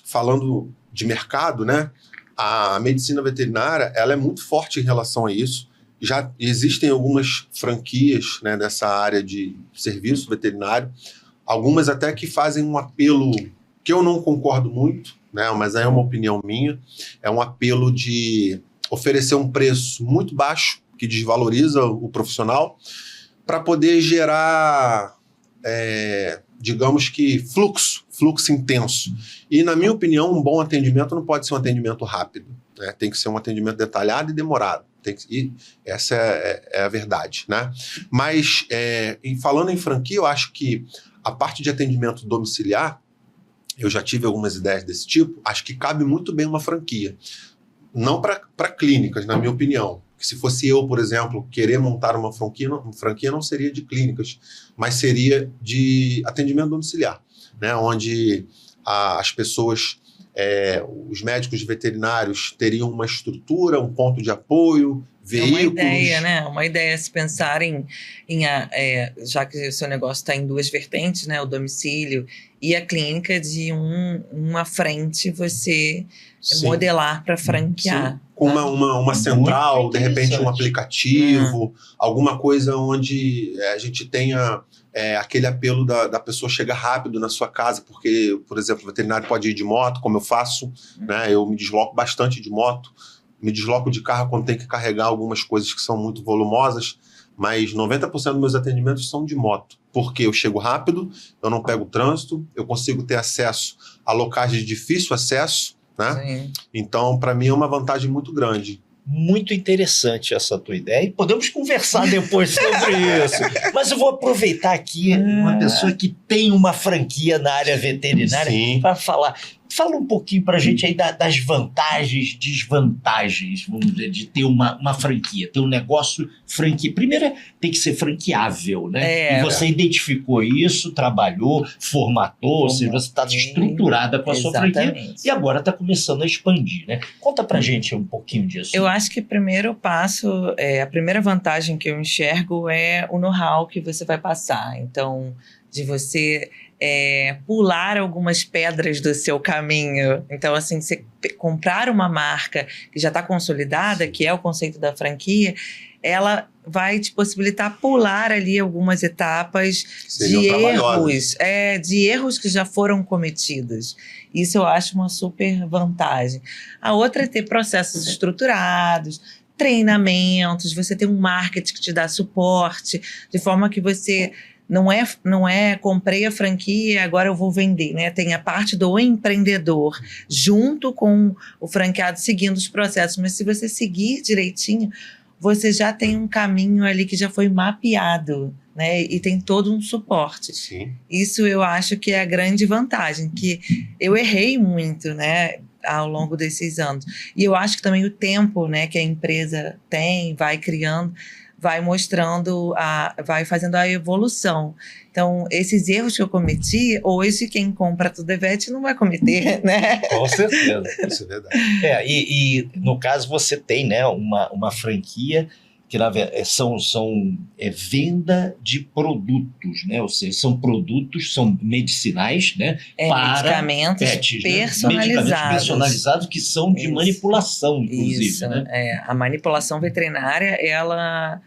falando de mercado, né, a medicina veterinária ela é muito forte em relação a isso. Já existem algumas franquias, né, dessa área de serviço veterinário, algumas até que fazem um apelo que eu não concordo muito, né, mas é uma opinião minha, é um apelo de oferecer um preço muito baixo, que desvaloriza o profissional, para poder gerar, digamos que, fluxo intenso. E, na minha opinião, um bom atendimento não pode ser um atendimento rápido, né? Tem que ser um atendimento detalhado e demorado. E essa é a verdade, né? Mas, falando em franquia, eu acho que a parte de atendimento domiciliar, eu já tive algumas ideias desse tipo, acho que cabe muito bem uma franquia. Não para clínicas, na minha opinião. Se fosse eu, por exemplo, querer montar uma franquia não seria de clínicas, mas seria de atendimento domiciliar, né? Onde as pessoas, os médicos veterinários teriam uma estrutura, um ponto de apoio, veículos. É uma ideia, né? Uma ideia se pensar já que o seu negócio está em 2 vertentes, né? O domicílio e a clínica, de uma frente você modelar para franquear. Sim. Com uma central, de repente um aplicativo, alguma coisa onde a gente tenha aquele apelo da pessoa chegar rápido na sua casa, porque, por exemplo, o veterinário pode ir de moto, como eu faço, né? Eu me desloco bastante de moto, me desloco de carro quando tem que carregar algumas coisas que são muito volumosas, mas 90% dos meus atendimentos são de moto, porque eu chego rápido, eu não pego trânsito, eu consigo ter acesso a locais de difícil acesso, né? Sim. Então, para mim, é uma vantagem muito grande. Muito interessante essa tua ideia e podemos conversar depois sobre isso. Mas eu vou aproveitar aqui uma pessoa que tem uma franquia na área veterinária para falar. Fala um pouquinho pra gente aí das vantagens, desvantagens, vamos dizer, de ter uma franquia, ter um negócio franquia. Primeiro, tem que ser franqueável, né? E você identificou isso, trabalhou, formatou, ou seja, você está estruturada com a sua franquia e agora está começando a expandir, né? Conta pra gente um pouquinho disso. Eu acho que o primeiro passo, a primeira vantagem que eu enxergo é o know-how que você vai passar. Então, de você pular algumas pedras do seu caminho. Então, assim, você comprar uma marca que já está consolidada, que é o conceito da franquia, ela vai te possibilitar pular ali algumas etapas de erros que já foram cometidos. Isso eu acho uma super vantagem. A outra é ter processos estruturados, treinamentos, você ter um marketing que te dá suporte, de forma que você não é comprei a franquia, agora eu vou vender, né? Tem a parte do empreendedor junto com o franqueado seguindo os processos, mas se você seguir direitinho, você já tem um caminho ali que já foi mapeado, né? E tem todo um suporte. Sim. Isso eu acho que é a grande vantagem, que eu errei muito, né? ao longo desses anos. E eu acho que também o tempo, né, que a empresa tem, vai criando, vai mostrando, vai fazendo a evolução. Então, esses erros que eu cometi, hoje quem compra Tudo é Vet não vai cometer, né? Com certeza. Isso é verdade. E no caso você tem, né, uma franquia que na verdade são venda de produtos, né? Ou seja, são produtos, são medicinais, né? Para medicamentos pets, personalizados. Né? Medicamentos personalizados que são de manipulação, inclusive. Isso, né? a manipulação veterinária, ela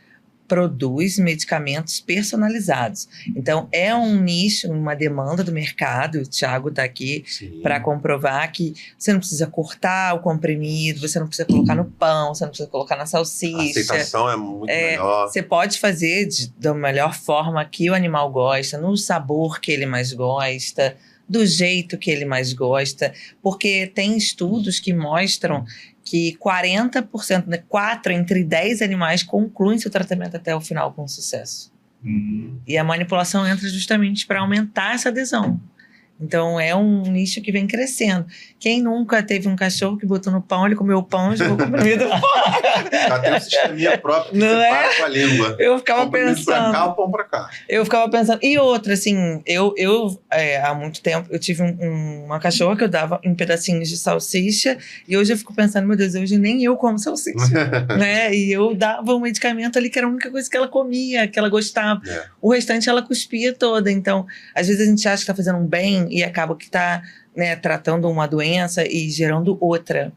produz medicamentos personalizados. Então, é um nicho, uma demanda do mercado. O Thiago está aqui para comprovar que você não precisa cortar o comprimido, você não precisa colocar no pão, você não precisa colocar na salsicha. A aceitação é muito melhor. Você pode fazer da melhor forma que o animal gosta, no sabor que ele mais gosta, do jeito que ele mais gosta, porque tem estudos que mostram que 40%, né, 4 entre 10 animais concluem seu tratamento até o final com sucesso. E a manipulação entra justamente para aumentar essa adesão. Então, é um nicho que vem crescendo. Quem nunca teve um cachorro que botou no pão, ele comeu o pão e jogou o comprimido fora? Já tem um sisteminha próprio que Não você é? para com a língua. Eu ficava Comprimido pra cá, pensando. o pão pra cá. Eu ficava pensando. E outra, assim, eu há muito tempo, eu tive uma cachorra que eu dava em pedacinhos de salsicha, e hoje eu fico pensando, meu Deus, hoje nem eu como salsicha, né? E eu dava um medicamento ali que era a única coisa que ela comia, que ela gostava. O restante ela cuspia toda. Então, às vezes a gente acha que tá fazendo um bem e acaba que tá, né, tratando uma doença e gerando outra.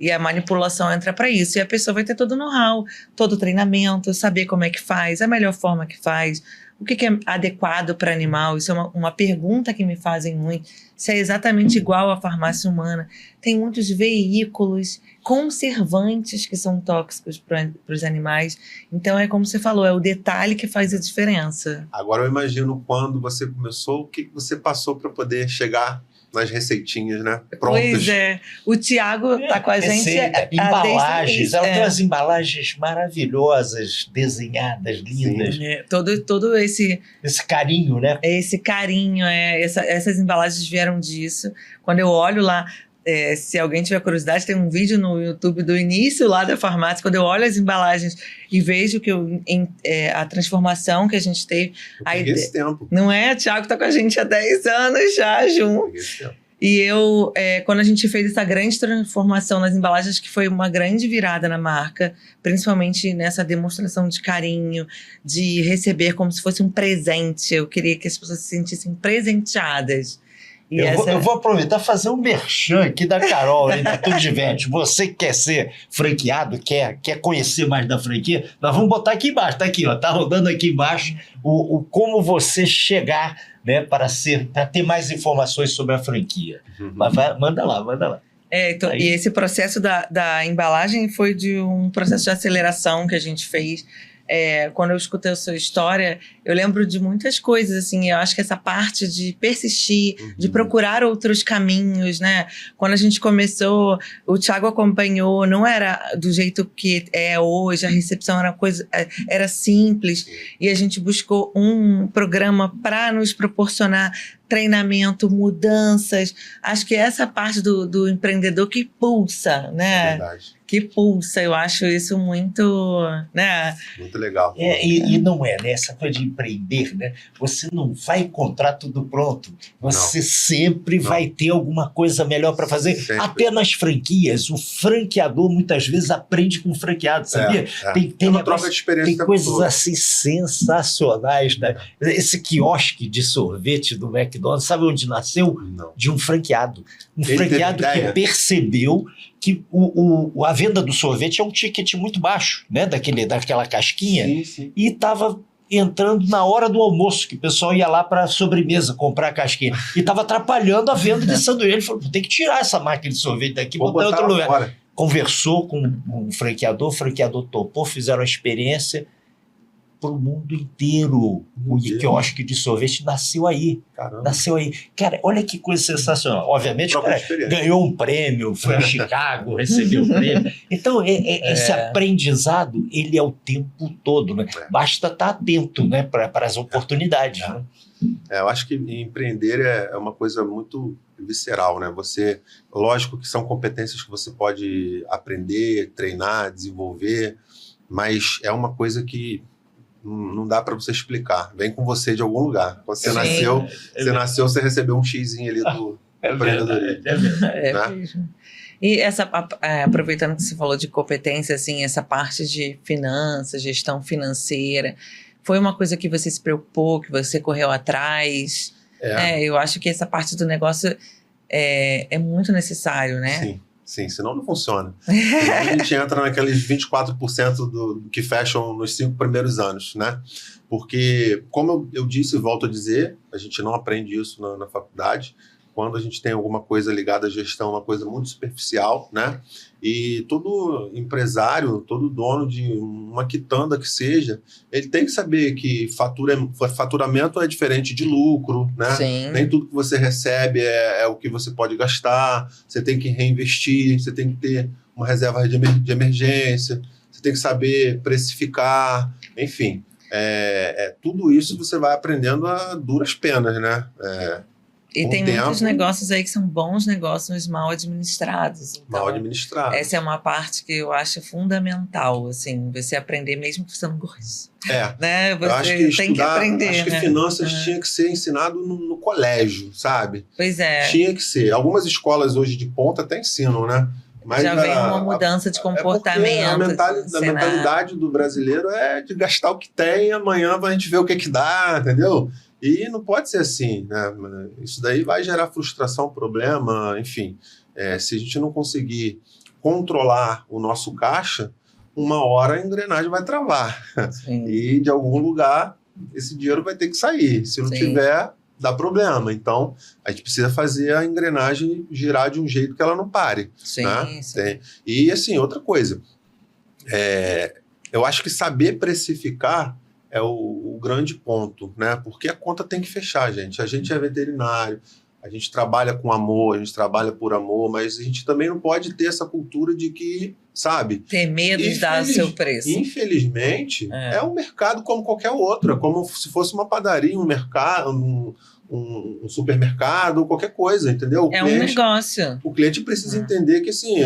E a manipulação entra para isso. E a pessoa vai ter todo o know-how, todo o treinamento, saber como é que faz, a melhor forma que faz, o que é adequado para animal. Isso é uma pergunta que me fazem muito. Se é exatamente igual à farmácia humana. Tem muitos veículos, conservantes que são tóxicos para os animais. Então, é como você falou, é o detalhe que faz a diferença. Agora eu imagino quando você começou, o que você passou para poder chegar nas receitinhas, né? Prontas. Pois é. O Thiago tá com a gente. Embalagens. Ela tem umas embalagens maravilhosas, desenhadas, lindas. Todo esse carinho, né? Esse carinho, essas embalagens vieram disso. Quando eu olho lá, se alguém tiver curiosidade, tem um vídeo no YouTube do início lá da farmácia, quando eu olho as embalagens e vejo que a transformação que a gente teve. Esse tempo. Não é? O Thiago tá com a gente há 10 anos já, junto. E quando a gente fez essa grande transformação nas embalagens, que foi uma grande virada na marca, principalmente nessa demonstração de carinho, de receber como se fosse um presente. Eu queria que as pessoas se sentissem presenteadas. Eu vou aproveitar e fazer um merchan aqui da Carol, aí, da Tudo de Vet. Você que quer ser franqueado, quer conhecer mais da franquia, nós vamos botar aqui embaixo, tá aqui, ó, tá rodando aqui embaixo o como você chegar, né, para ter mais informações sobre a franquia. Mas manda lá. E esse processo da embalagem foi de um processo de aceleração que a gente fez. Quando eu escutei a sua história, eu lembro de muitas coisas, assim. Eu acho que essa parte de persistir, de procurar outros caminhos, né? Quando a gente começou, o Thiago acompanhou, não era do jeito que é hoje, a recepção era simples, e a gente buscou um programa para nos proporcionar treinamento, mudanças. Acho que essa parte do empreendedor que pulsa, né? É verdade. Que pulsa, eu acho isso muito, né? Muito legal. E não é, né? Essa coisa de empreender, né? Você não vai encontrar tudo pronto. Você sempre vai ter alguma coisa melhor para fazer. Sempre. Até nas franquias, o franqueador muitas vezes aprende com o franqueado, sabia? Tem uma troca de experiência. Tem coisas assim sensacionais, né? Esse quiosque de sorvete do McDonald's, sabe onde nasceu? Não. De um franqueado. Ele franqueado que percebeu que a venda do sorvete é um ticket muito baixo, né? Daquela casquinha. Sim. E estava entrando na hora do almoço, que o pessoal ia lá para sobremesa comprar a casquinha. E estava atrapalhando a venda de sanduíche. Ele falou, tem que tirar essa máquina de sorvete daqui e botar em outro lugar. Fora. Conversou com o franqueador topou, fizeram a experiência. para o mundo inteiro. O quiosque de sorvete nasceu aí. Caramba. Nasceu aí. Cara, olha que coisa sensacional. Obviamente, o cara ganhou um prêmio, foi a Chicago, recebeu o prêmio. Então, esse aprendizado, ele é o tempo todo, né? Basta estar atento, né, para as oportunidades. Né? Eu acho que empreender é uma coisa muito visceral, né? Lógico que são competências que você pode aprender, treinar, desenvolver, mas é uma coisa que não dá para você explicar. Vem com você de algum lugar. Quando você nasceu, você recebeu um xizinho ali do empreendedorismo. É mesmo. E aproveitando que você falou de competência, assim, essa parte de finanças, gestão financeira, foi uma coisa que você se preocupou, que você correu atrás? Eu acho que essa parte do negócio é muito necessário, né? Sim, senão não funciona. A gente entra naqueles 24% do que fecham nos 5 primeiros anos, né? Porque, como eu disse e volto a dizer, a gente não aprende isso na faculdade. Quando a gente tem alguma coisa ligada à gestão, uma coisa muito superficial, né? E todo empresário, todo dono de uma quitanda que seja, ele tem que saber que faturamento é diferente de lucro, né? Sim. Nem tudo que você recebe é o que você pode gastar, você tem que reinvestir, você tem que ter uma reserva de emergência, você tem que saber precificar, enfim. Tudo isso você vai aprendendo a duras penas, né? E tem muitos negócios aí que são bons negócios, mas mal administrados. Então, mal administrados. Essa é uma parte que eu acho fundamental, assim, você aprender mesmo que você não goste. Né? Você eu acho que tem que aprender. Acho que finanças tinha que ser ensinado no colégio, sabe? Pois é. Tinha que ser. Algumas escolas hoje de ponta até ensinam, né? Mas já vem uma mudança de comportamento. A mentalidade do brasileiro é de gastar o que tem, amanhã a gente vê o que dá, entendeu? E não pode ser assim, né? Isso daí vai gerar frustração, problema, enfim. Se a gente não conseguir controlar o nosso caixa, uma hora a engrenagem vai travar. Sim. E de algum lugar esse dinheiro vai ter que sair. Se não tiver, dá problema. Então, a gente precisa fazer a engrenagem girar de um jeito que ela não pare. Sim, né? sim. E, assim, outra coisa. Eu acho que saber precificar é o grande ponto, né? Porque a conta tem que fechar, gente. A gente é veterinário, a gente trabalha com amor, a gente trabalha por amor, mas a gente também não pode ter essa cultura de que, sabe? Ter medo de dar o seu preço. Infelizmente, é um mercado como qualquer outro, é como se fosse uma padaria, um mercado, um supermercado, qualquer coisa, entendeu? Um negócio. O cliente precisa entender que, assim,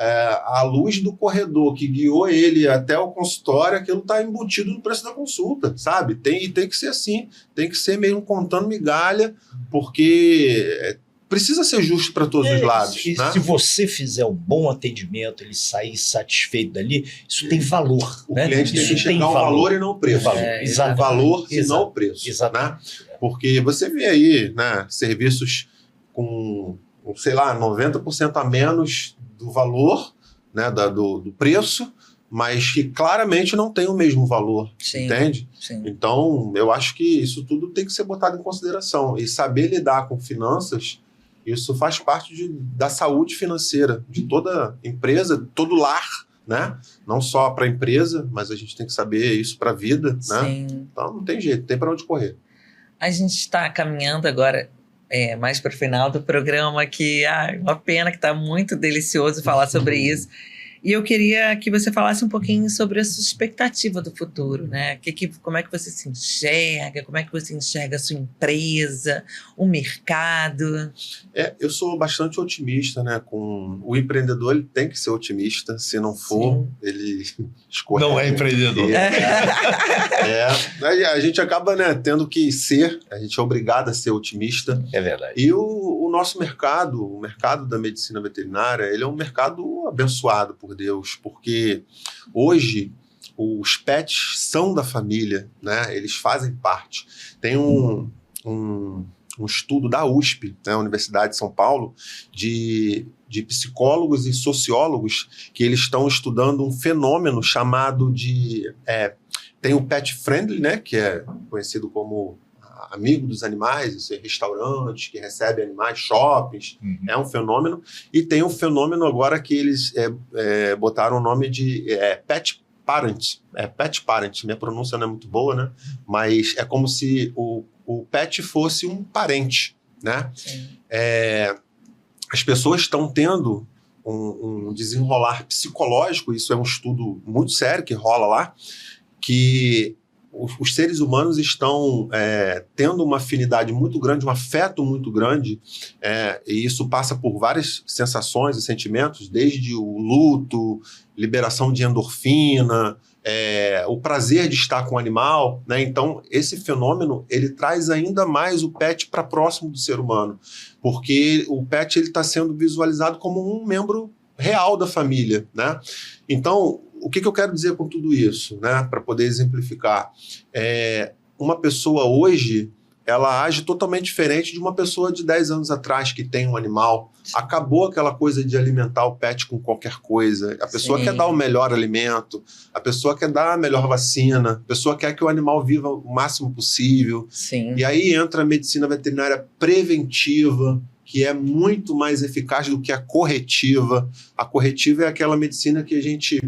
a luz do corredor que guiou ele até o consultório, aquilo está embutido no preço da consulta, sabe? Tem que ser assim, tem que ser mesmo contando migalha, porque precisa ser justo para todos os lados. E né? se você fizer um bom atendimento, ele sair satisfeito dali, isso tem valor. O cliente tem que enxergar o valor e não o preço. O valor e não o preço. Né? Porque você vê aí, né, serviços com, sei lá, 90% a menos do valor, né, do preço, mas que claramente não tem o mesmo valor, entende? Sim. Então, eu acho que isso tudo tem que ser botado em consideração. E saber lidar com finanças, isso faz parte da saúde financeira de toda empresa, de todo lar, né? Não só para a empresa, mas a gente tem que saber isso para a vida, né? Sim. Então, não tem jeito, tem para onde correr. A gente está caminhando agora mais para o final do programa, que uma pena que está muito delicioso falar sobre isso. E eu queria que você falasse um pouquinho sobre a sua expectativa do futuro, né? Como é que você se enxerga, como é que você enxerga a sua empresa, o mercado? Eu sou bastante otimista, né? O empreendedor, ele tem que ser otimista, se não for, ele escorrega. Não é empreendedor. A gente acaba, né, tendo que ser, a gente é obrigado a ser otimista. É verdade. E o nosso mercado, o mercado da medicina veterinária, ele é um mercado abençoado por Deus, porque hoje os pets são da família, né? Eles fazem parte. Tem um estudo da USP, né, Universidade de São Paulo, de psicólogos e sociólogos que eles estão estudando um fenômeno chamado de... tem o pet friendly, né, que é conhecido como amigo dos animais, isso é restaurantes que recebem animais, shoppings, é um fenômeno. E tem um fenômeno agora que eles botaram o nome de pet parent, pet parent, minha pronúncia não é muito boa, né? Mas é como se o pet fosse um parente, né? As pessoas estão tendo um desenrolar psicológico, isso é um estudo muito sério que rola lá, que os seres humanos estão tendo uma afinidade muito grande, um afeto muito grande, e isso passa por várias sensações e sentimentos, desde o luto, liberação de endorfina, o prazer de estar com o animal, né? Então, esse fenômeno, ele traz ainda mais o pet para próximo do ser humano, porque o pet está sendo visualizado como um membro real da família, né? Então, o que eu quero dizer com tudo isso, né? Para poder exemplificar, uma pessoa hoje, ela age totalmente diferente de uma pessoa de 10 anos atrás que tem um animal. Acabou aquela coisa de alimentar o pet com qualquer coisa. A pessoa quer dar o melhor alimento, a pessoa quer dar a melhor vacina, a pessoa quer que o animal viva o máximo possível. Sim. E aí entra a medicina veterinária preventiva, que é muito mais eficaz do que a corretiva. A corretiva é aquela medicina que a gente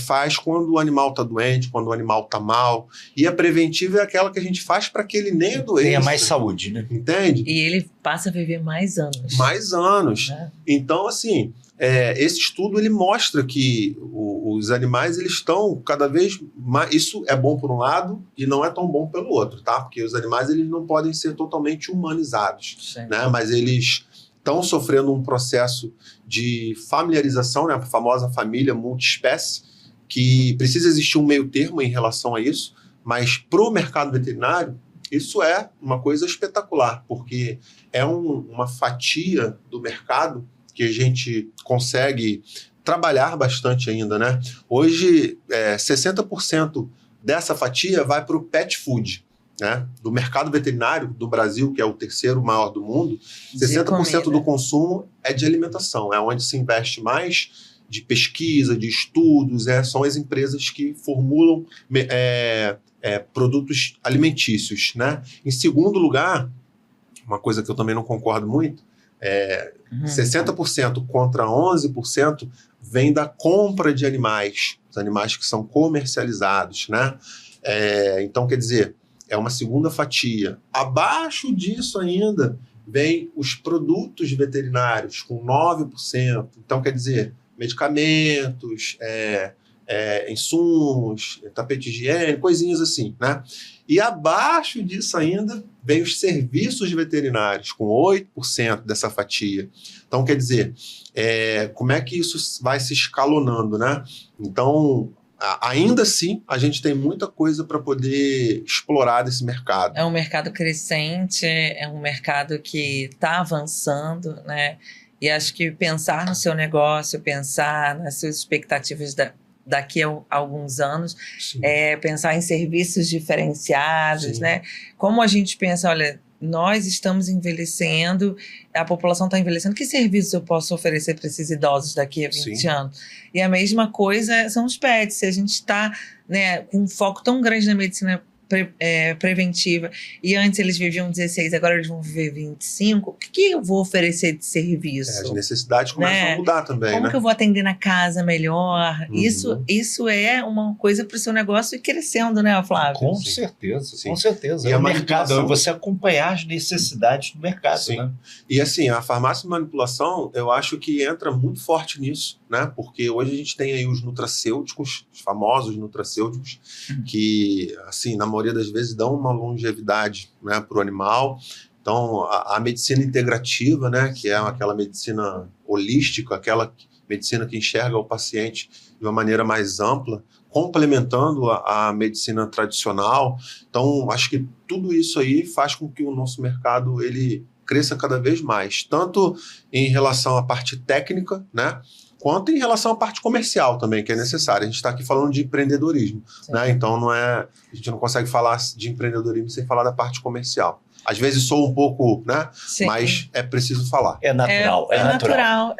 faz quando o animal está doente, quando o animal está mal. E a preventiva é aquela que a gente faz para que ele nem adoeça. Tenha mais saúde, né? Entende? E ele passa a viver mais anos. Mais anos. Né? Então, assim, esse estudo ele mostra que os animais eles estão cada vez mais... Isso é bom por um lado e não é tão bom pelo outro, tá? Porque os animais eles não podem ser totalmente humanizados, né? Mas eles estão sofrendo um processo de familiarização, né? A famosa família multiespécie, que precisa existir um meio termo em relação a isso, mas para o mercado veterinário isso é uma coisa espetacular, porque é uma fatia do mercado que a gente consegue trabalhar bastante ainda, né? Hoje, 60% dessa fatia vai para o pet food, né? Do mercado veterinário do Brasil, que é o terceiro maior do mundo, 60% do consumo é de alimentação, é onde se investe mais de pesquisa, de estudos, são as empresas que formulam produtos alimentícios, né? Em segundo lugar, uma coisa que eu também não concordo muito, 60% contra 11% vem da compra de animais, os animais que são comercializados, né? Então, quer dizer, é uma segunda fatia. Abaixo disso ainda vem os produtos veterinários, com 9%. Então, quer dizer, medicamentos, insumos, tapete higiênico, coisinhas assim, né? E abaixo disso ainda vem os serviços veterinários, com 8% dessa fatia. Então, quer dizer, como é que isso vai se escalonando, né? Então, ainda assim, a gente tem muita coisa para poder explorar desse mercado. É um mercado crescente, é um mercado que está avançando, né? E acho que pensar no seu negócio, pensar nas suas expectativas daqui a alguns anos, pensar em serviços diferenciados, né? Como a gente pensa, olha, nós estamos envelhecendo, a população está envelhecendo, que serviços eu posso oferecer para esses idosos daqui a 20 anos? E a mesma coisa são os pets, se a gente está, né, com um foco tão grande na medicina preventiva, e antes eles viviam 16, agora eles vão viver 25, o que eu vou oferecer de serviço? As necessidades começam a mudar também, Como que eu vou atender na casa melhor? Uhum. Isso é uma coisa para o seu negócio ir crescendo, né, Flávio? Com certeza, com certeza. E é a o mercado, é manipulação... você acompanhar as necessidades do mercado, né? E assim, a farmácia de manipulação, eu acho que entra muito forte nisso, né? Porque hoje a gente tem aí os nutracêuticos, os famosos nutracêuticos, que, assim, na maioria das vezes dão uma longevidade, né, para o animal. Então, a medicina integrativa, né, que é aquela medicina holística, aquela medicina que enxerga o paciente de uma maneira mais ampla, complementando a medicina tradicional. Então, acho que tudo isso aí faz com que o nosso mercado ele cresça cada vez mais, tanto em relação à parte técnica, né, quanto em relação à parte comercial também, que é necessária. A gente está aqui falando de empreendedorismo, né? Então a gente não consegue falar de empreendedorismo sem falar da parte comercial. Às vezes sou um pouco, né? Sim. Mas é preciso falar. É natural, é natural.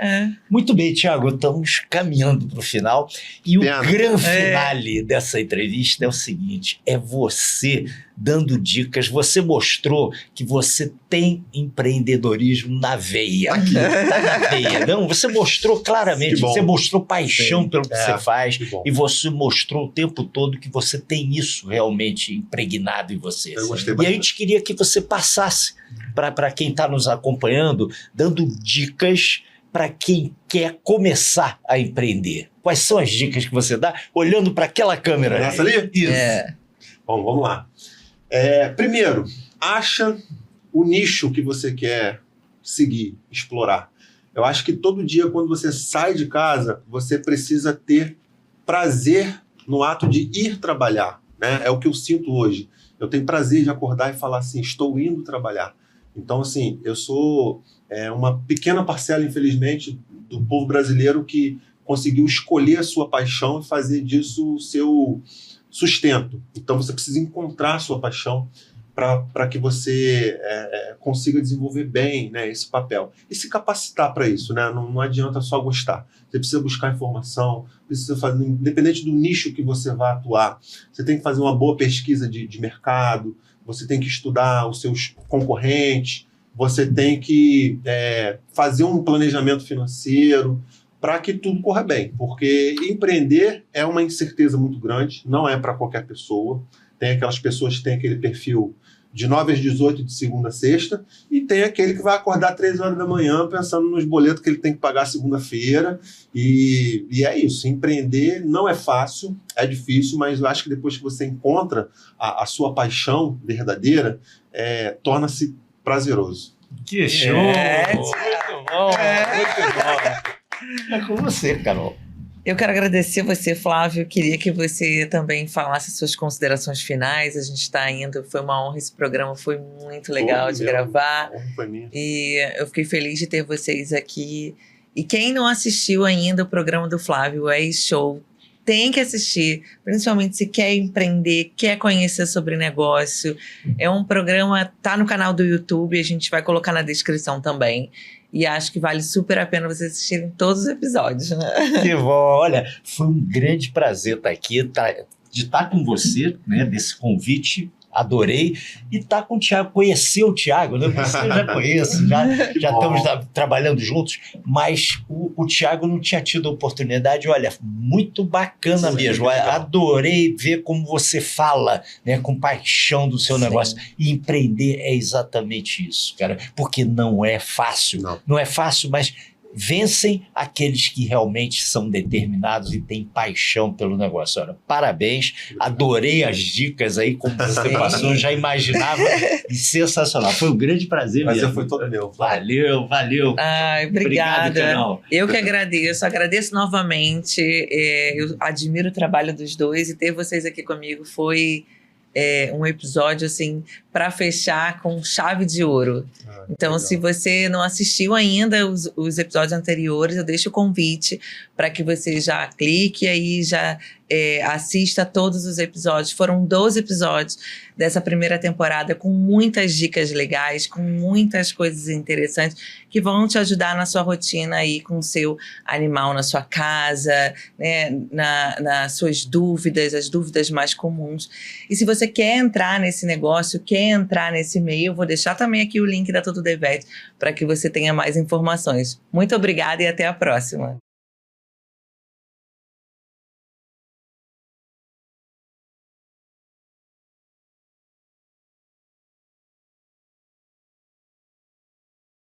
Muito bem, Thiago, estamos caminhando para o final. E o grande finale dessa entrevista é o seguinte, é você dando dicas. Você mostrou que você tem empreendedorismo na veia. Aqui. Tá na veia. Não, você mostrou claramente, você mostrou paixão pelo que você faz e você mostrou o tempo todo que você tem isso realmente impregnado em você. Eu gostei e bastante. a gente queria que você passasse para quem está nos acompanhando, dando dicas para quem quer começar a empreender. Quais são as dicas que você dá olhando para aquela câmera? Nessa ali? Isso. Bom, vamos lá. Primeiro, acha o nicho que você quer seguir, explorar. Eu acho que todo dia, quando você sai de casa, você precisa ter prazer no ato de ir trabalhar, né? É o que eu sinto hoje. Eu tenho prazer de acordar e falar assim, estou indo trabalhar. Então, assim, eu sou uma pequena parcela, infelizmente, do povo brasileiro que conseguiu escolher a sua paixão e fazer disso o seu sustento. Então, você precisa encontrar a sua paixão para que você consiga desenvolver bem, né, esse papel. E se capacitar para isso, né? Não adianta só gostar. Você precisa buscar informação, precisa fazer, independente do nicho que você vai atuar, você tem que fazer uma boa pesquisa de mercado, você tem que estudar os seus concorrentes, você tem que fazer um planejamento financeiro para que tudo corra bem. Porque empreender é uma incerteza muito grande, não é para qualquer pessoa. Tem aquelas pessoas que têm aquele perfil de 9 às 18, de segunda a sexta, e tem aquele que vai acordar 3 horas da manhã pensando nos boletos que ele tem que pagar segunda-feira, e é isso. Empreender não é fácil, é difícil, mas eu acho que depois que você encontra a sua paixão verdadeira, torna-se prazeroso. Que show! Muito bom, muito bom. É com você, Carol. Eu quero agradecer você, Flávio. Queria que você também falasse suas considerações finais. A gente está indo, foi uma honra esse programa, foi muito legal de gravar. Foi minha. E eu fiquei feliz de ter vocês aqui. E quem não assistiu ainda o programa do Flávio, é show, tem que assistir, principalmente se quer empreender, quer conhecer sobre negócio. É um programa, tá no canal do YouTube, a gente vai colocar na descrição também. E acho que vale super a pena vocês assistirem todos os episódios, né? Que bom, olha, foi um grande prazer estar aqui, de estar com você, né, desse convite, adorei, e estar com o Thiago, conhecer o Thiago, né, você eu já conheço, já estamos trabalhando juntos, mas o Thiago não tinha tido a oportunidade, olha, muito bacana mesmo, adorei ver como você fala, né, com paixão do seu negócio, e empreender é exatamente isso, cara, porque não é fácil, não é fácil, mas vencem aqueles que realmente são determinados e têm paixão pelo negócio. Olha, parabéns, adorei as dicas aí, como você passou, já imaginava, e sensacional. Foi um grande prazer Mas mesmo. foi todo meu. Valeu. Ai, obrigada. Obrigado, Carol. Eu que agradeço novamente. Eu admiro o trabalho dos dois e ter vocês aqui comigo foi um episódio assim para fechar com chave de ouro. Então, legal. Se você não assistiu ainda os episódios anteriores, eu deixo o convite para que você já clique aí, já assista todos os episódios. Foram 12 episódios dessa primeira temporada com muitas dicas legais, com muitas coisas interessantes que vão te ajudar na sua rotina aí com o seu animal na sua casa, né, nas suas dúvidas, as dúvidas mais comuns. E se você quer entrar nesse negócio, quer entrar nesse meio, eu vou deixar também aqui o link da Tudo The Vet para que você tenha mais informações. Muito obrigada e até a próxima.